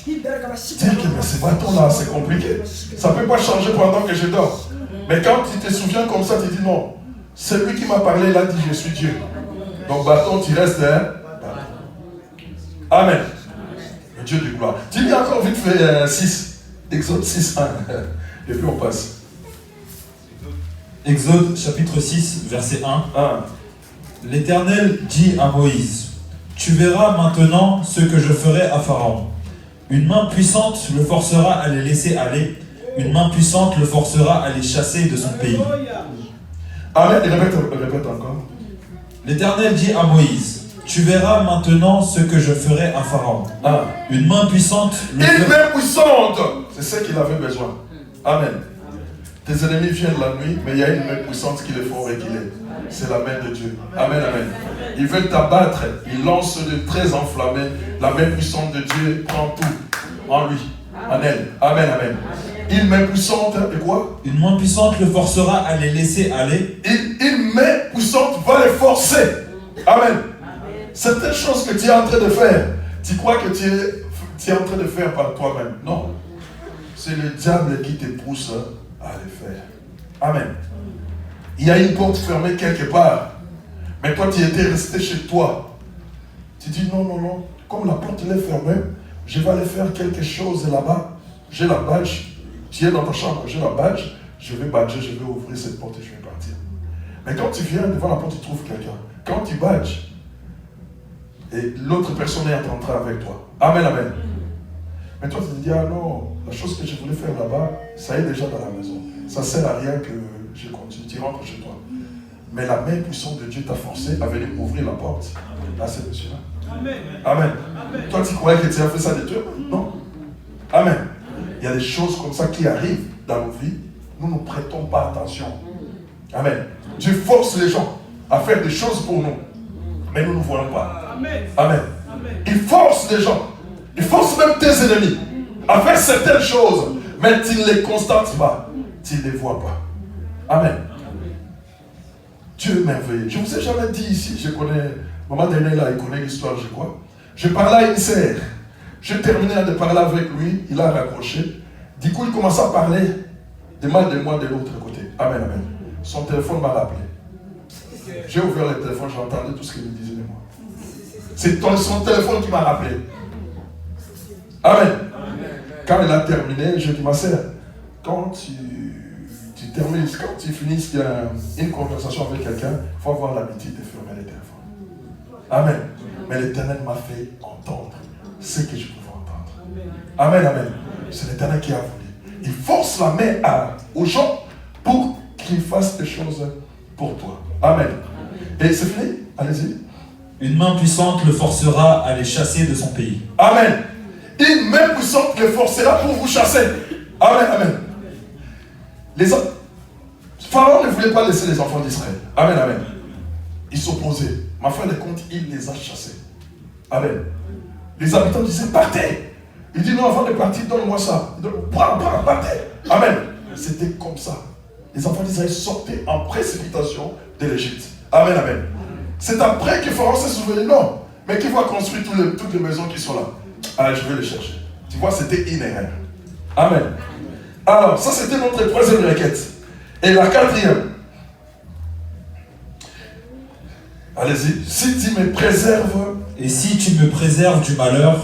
[SPEAKER 2] Dire que ces bâtons-là, c'est compliqué. Ça ne peut pas changer pendant que je dors. Mais quand tu te souviens comme ça, tu dis non. C'est lui qui m'a parlé, il a dit je suis Dieu. Donc bâton, tu restes Amen. Le Dieu de gloire. Tu dis encore vite fait 6. Exode 6, 1. Et puis on passe.
[SPEAKER 3] Exode chapitre 6, verset 1. L'Éternel dit à Moïse, tu verras maintenant ce que je ferai à Pharaon. Une main puissante le forcera à les laisser aller. Une main puissante le forcera à les chasser de son pays.
[SPEAKER 2] Amen. Répète encore.
[SPEAKER 3] L'Éternel dit à Moïse, tu verras maintenant ce que je ferai à Pharaon. Une main puissante.
[SPEAKER 2] Une main puissante. C'est ce qu'il avait besoin. Amen. Tes ennemis viennent la nuit, mais il y a une main puissante qui les font réguler. C'est la main de Dieu. Amen, amen. Ils veulent t'abattre. Ils lancent des traits enflammés. La main puissante de Dieu prend tout en lui, en elle. Amen, amen. Une main puissante, et quoi?
[SPEAKER 3] Une main puissante le forcera à les laisser aller.
[SPEAKER 2] Une main puissante va les forcer. Amen. Certaines choses que tu es en train de faire, tu crois que tu es en train de faire par toi-même. Non. C'est le diable qui te pousse à le faire. Amen. Il y a une porte fermée quelque part. Mais toi, tu étais resté chez toi. Tu dis non, non, non. Comme la porte est fermée, je vais aller faire quelque chose là-bas. J'ai la badge. Tu es dans ta chambre, j'ai la badge. Je vais badger, je vais ouvrir cette porte et je vais partir. Mais quand tu viens devant la porte, tu trouves quelqu'un. Quand tu badges, et l'autre personne est en train avec toi. Amen, amen. Mais toi, tu te dis, ah non, la chose que je voulais faire là-bas, ça est déjà dans la maison. Ça ne sert à rien que je continue. Tu rentres chez toi. Mais la main puissante de Dieu t'a forcé à venir ouvrir la porte à ce monsieur-là. Amen. Amen. Toi, tu croyais que tu as fait ça de Dieu? Non. Amen. Il y a des choses comme ça qui arrivent dans nos vies. Nous ne prêtons pas attention. Amen. Dieu force les gens à faire des choses pour nous. Mais nous ne voyons pas. Amen. Amen. Il force les gens. Il force même tes ennemis à faire certaines choses. Mais tu ne les constates pas. Tu ne les vois pas. Amen. Dieu est merveilleux. Je ne vous ai jamais dit ici, je connais, maman dernière là, il connaît l'histoire, je crois. Je parlais à une sœur. Je terminais de parler avec lui, il a raccroché. Du coup, il commençait à parler de mal de moi de l'autre côté. Amen, amen. Son téléphone m'a rappelé. J'ai ouvert le téléphone, j'entendais tout ce qu'il me disait de moi. C'est son téléphone qui m'a rappelé. Amen. Quand il a terminé, je dis, ma sœur, quand tu termines, quand tu finis une conversation avec quelqu'un, il faut avoir l'habitude de fermer les téléphones. Amen. Mais l'Éternel m'a fait entendre ce que je pouvais entendre. Amen, amen. C'est l'Éternel qui a voulu. Il force la main aux gens pour qu'ils fassent des choses pour toi. Amen. Et c'est fini? Allez-y.
[SPEAKER 3] Une main puissante le forcera à les chasser de son pays.
[SPEAKER 2] Amen. Une main puissante le forcera pour vous chasser. Amen, amen. Pharaon ne voulait pas laisser les enfants d'Israël. Amen, amen. Ils s'opposaient. Ma fin de compte, il les a chassés. Amen. Les habitants disaient, partez. Il dit, non, avant de partir, donne-moi ça. Partez. Amen. C'était comme ça. Les enfants d'Israël sortaient en précipitation de l'Égypte. Amen, amen. C'est après que Pharaon s'est souvenu, non, mais qui va construire toutes les maisons qui sont là. Allez, je vais les chercher. Tu vois, c'était une erreur. Amen. Alors, ça c'était notre troisième requête. Et la quatrième. Allez-y. Si tu me préserves.
[SPEAKER 3] Et si tu me préserves du malheur,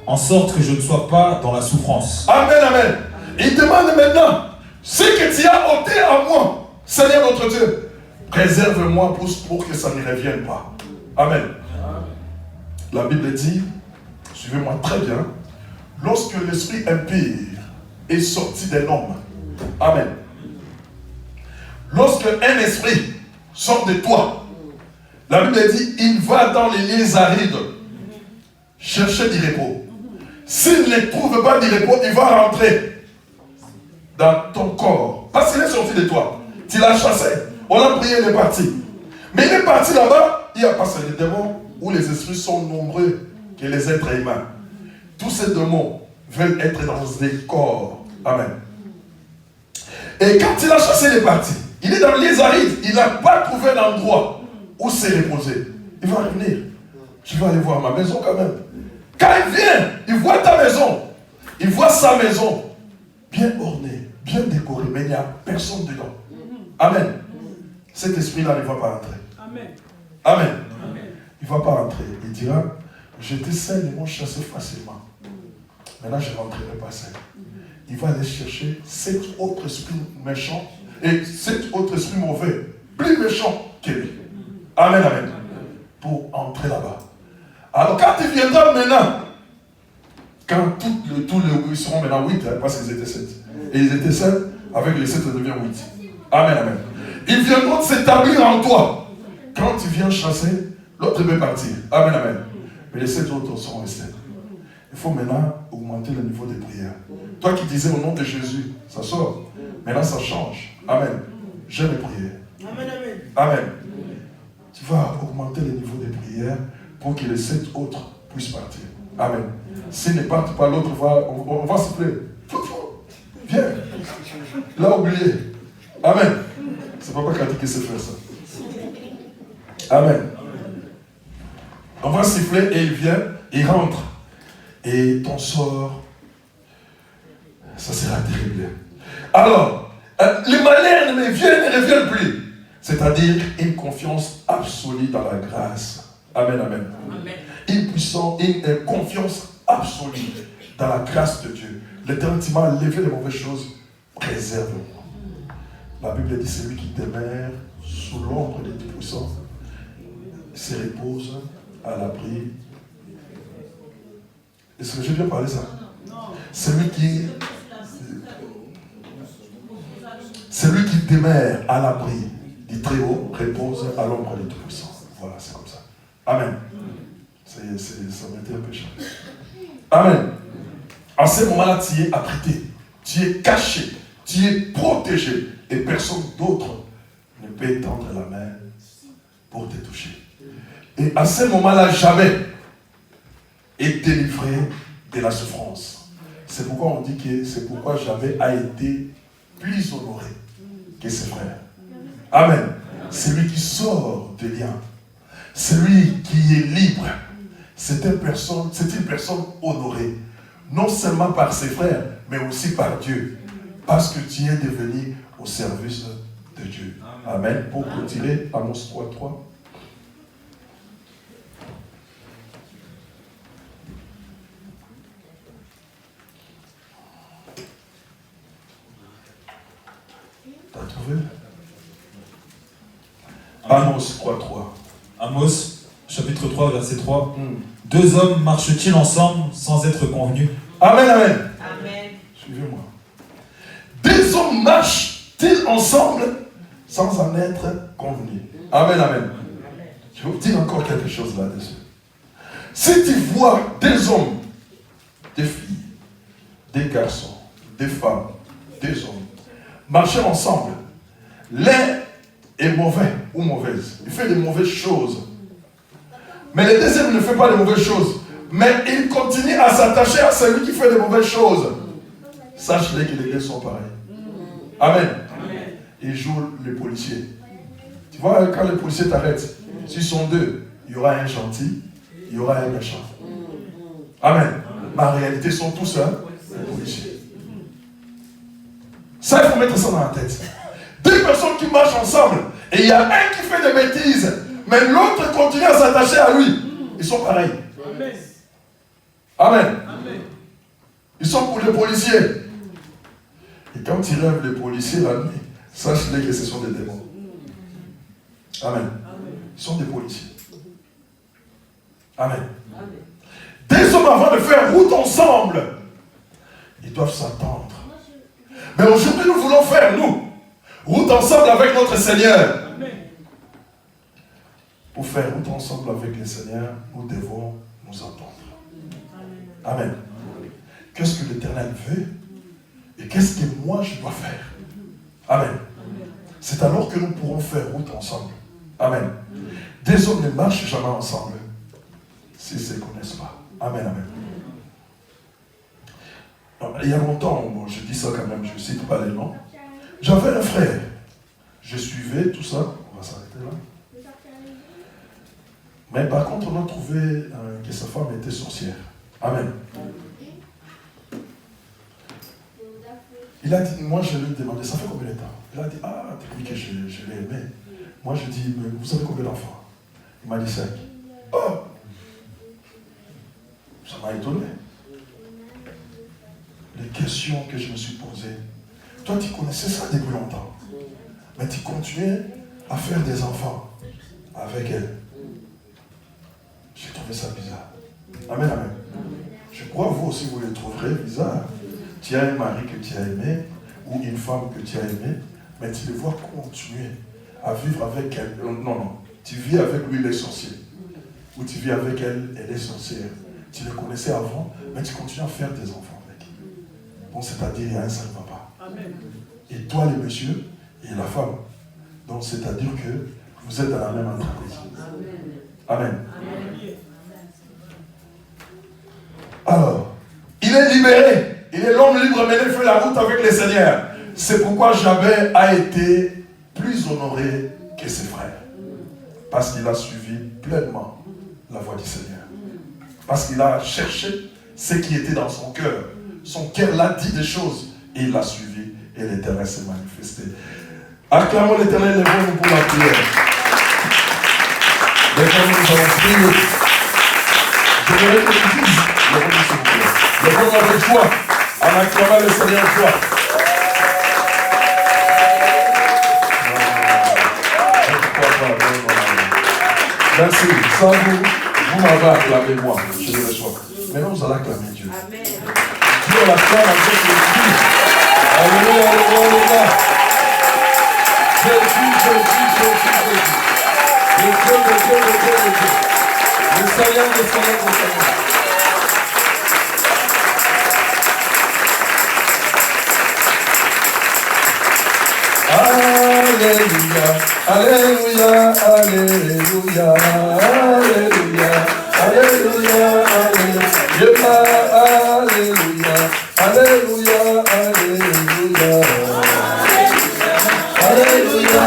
[SPEAKER 3] en sorte que je ne sois pas dans la souffrance.
[SPEAKER 2] Amen, amen. Il demande maintenant, ce que tu as ôté à moi, Seigneur notre Dieu, préserve-moi pour que ça ne revienne pas. Amen. La Bible dit, suivez-moi très bien, lorsque l'esprit impur est sorti d'un homme, amen. Lorsque un esprit sort de toi, la Bible dit, il va dans les lieux arides chercher du repos. S'il ne trouve pas du repos, il va rentrer dans ton corps. Parce qu'il est sorti de toi. Tu l'as chassé. On a prié, il est parti. Mais il est parti là-bas, il n'y a pas ces démons où les esprits sont nombreux que les êtres humains. Tous ces démons veulent être dans des corps. Amen. Et quand il a chassé, il est parti. Il est dans les arides. Il n'a pas trouvé d'endroit où se reposer. Il va revenir. Je vais aller voir ma maison quand même. Quand il vient, il voit ta maison. Il voit sa maison. Bien ornée, bien décorée, mais il n'y a personne dedans. Amen. Cet esprit-là ne va pas entrer. Amen. Amen. Il ne va pas entrer. Il dira, j'étais seul, ils m'ont chassé facilement. Maintenant, je ne rentrerai pas seul. Il va aller chercher cet autre esprit méchant et cet autre esprit mauvais, plus méchant que lui. Amen, amen. Pour entrer là-bas. Alors, quand il viendra maintenant, quand tous les seront maintenant 8, parce qu'ils étaient 7. Et ils étaient 7, avec les 7, ça devient 8. Amen, amen. Ils viendront s'établir en toi. Quand tu viens chasser, l'autre peut partir. Amen, amen. Mais les 7 autres seront restés. Il faut maintenant augmenter le niveau des prières. Toi qui disais au nom de Jésus, ça sort. Maintenant, ça change. Amen. J'aime les prières. Amen, amen. Amen. Tu vas augmenter le niveau des prières pour que les 7 autres puissent partir. Amen. S'ils ne partent pas, l'autre va, on va siffler. Viens. Il a oublié. Amen. C'est Papa qui a dit qu'il sait faire ça. Amen. On va siffler et il vient, il rentre. Et ton sort, ça sera terrible. Alors, les malheurs ne reviennent plus. C'est-à-dire une confiance absolue dans la grâce. Amen, amen. Une confiance absolue dans la grâce de Dieu. L'Éternel m'a enlevé les mauvaises choses, préserve-moi. La Bible dit, celui qui demeure sous l'ombre des Tout-Puissants se repose à l'abri. Est-ce que j'ai bien parlé ça? Non. Celui qui demeure à l'abri du Très-Haut repose à l'ombre du Tout-Puissant. Voilà, c'est comme ça. Amen. Ça m'était un peu cher. Amen. En ce moment-là, tu es abrité, tu es caché, tu es protégé et personne d'autre ne peut tendre la main pour te toucher. Et à ce moment-là, jamais est délivré de la souffrance. C'est pourquoi on dit que c'est pourquoi Javé a été plus honoré que ses frères. Amen. C'est lui qui sort des liens. C'est lui qui est libre. C'est une personne honorée. Non seulement par ses frères, mais aussi par Dieu. Parce que tu es devenu au service de Dieu. Amen. Pour retirer Amos 3:3. T'as trouvé? Amos 3:3.
[SPEAKER 3] Amos, chapitre 3, verset 3. Deux hommes marchent-ils ensemble sans être convenus?
[SPEAKER 2] Amen, amen.
[SPEAKER 4] Amen.
[SPEAKER 2] Suivez-moi. Deux hommes marchent-ils ensemble sans en être convenus? Amen, amen. Je vais vous dire encore quelque chose là-dessus. Si tu vois des hommes, des filles, des garçons, des femmes, des hommes, marcher ensemble, l'un est mauvais ou mauvaise. Il fait de mauvaises choses. Mais le deuxième ne fait pas de mauvaises choses. Mais il continue à s'attacher à celui qui fait de mauvaises choses. Sache-les que les deux sont pareils. Amen. Ils jouent les policiers. Tu vois, quand les policiers t'arrêtent, s'ils sont deux, il y aura un gentil, il y aura un méchant. Amen. Mais en réalité, ils sont tous les policiers. Ça, il faut mettre ça dans la tête. Deux personnes qui marchent ensemble, et il y a un qui fait des bêtises, mais l'autre continue à s'attacher à lui. Ils sont pareils. Amen. Ils sont pour les policiers. Et quand ils rêvent les policiers la nuit, sache-les que ce sont des démons. Amen. Ils sont des policiers. Amen. Deux hommes avant de faire route ensemble, ils doivent s'attendre. Mais aujourd'hui, nous voulons faire, nous, route ensemble avec notre Seigneur. Pour faire route ensemble avec le Seigneur, nous devons nous attendre. Amen. Qu'est-ce que l'Éternel veut et qu'est-ce que moi je dois faire? Amen. C'est alors que nous pourrons faire route ensemble. Amen. Des hommes ne marchent jamais ensemble s'ils ne se connaissent pas. Amen, amen. Alors, il y a longtemps, bon, je dis ça quand même, je ne cite pas les noms. J'avais un frère. Je suivais tout ça. On va s'arrêter là. Mais par contre, on a trouvé que sa femme était sorcière. Amen. Il a dit, moi je lui ai demandé, ça fait combien de temps? Il a dit, depuis que je l'ai aimé. Moi je dis, mais vous avez combien d'enfants? Il m'a dit 5. Oh! Ça m'a étonné. Les questions que je me suis posées. Toi tu connaissais ça depuis longtemps. Mais tu continuais à faire des enfants avec elle. J'ai trouvé ça bizarre. Amen, amen. Je crois que vous aussi vous le trouverez bizarre. Tu as un mari que tu as aimé, ou une femme que tu as aimée, mais tu le vois continuer à vivre avec elle. Non. Tu vis avec lui les sorciers. Ou tu vis avec elle et les sorcières. Tu les connaissais avant, mais tu continues à faire des enfants avec. Donc c'est-à-dire, il y a un seul papa. Et toi, le monsieur, et la femme. Donc c'est-à-dire que vous êtes dans la même entreprise. Amen. Alors, il est libéré. Il est l'homme libre, mais il fait la route avec le Seigneur. C'est pourquoi Javé a été plus honoré que ses frères. Parce qu'il a suivi pleinement la voie du Seigneur. Parce qu'il a cherché ce qui était dans son cœur. Son cœur l'a dit des choses et il l'a suivi et l'Éternel s'est manifesté. Acclamons l'Éternel, levons-nous pour la prière. Maintenant, nous allons prier. Je voudrais que tu dises, levons-nous s'il vous plaît. Levons-nous avec joie, en acclamant le Seigneur en joie. Merci. Sans vous, vous m'avez acclamé moi. Je le reçois. Maintenant, nous allons acclamer Dieu. Amen. toujours la flamme avec l'Esprit. Alléluia, alléluia, alléluia. Jésus, Jésus, Jésus, Jésus. Le Dieu, le Dieu, le Dieu, le Dieu. Le Seigneur, le Seigneur, le Seigneur. Alléluia, Alléluia, Alléluia, Alléluia, Alléluia, Alléluia, Alléluia, Alléluia, Alléluia, Alléluia, Alléluia,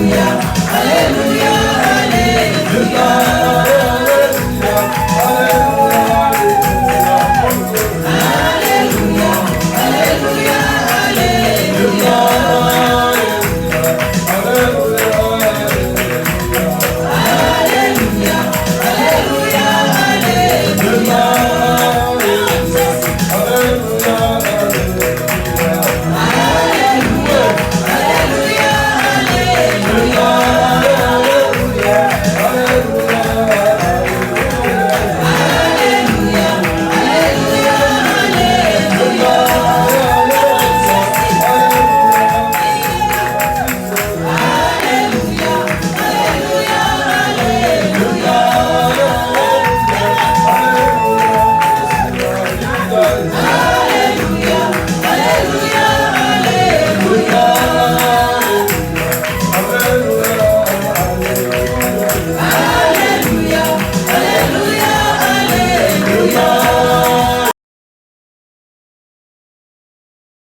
[SPEAKER 1] Alléluia, Alléluia.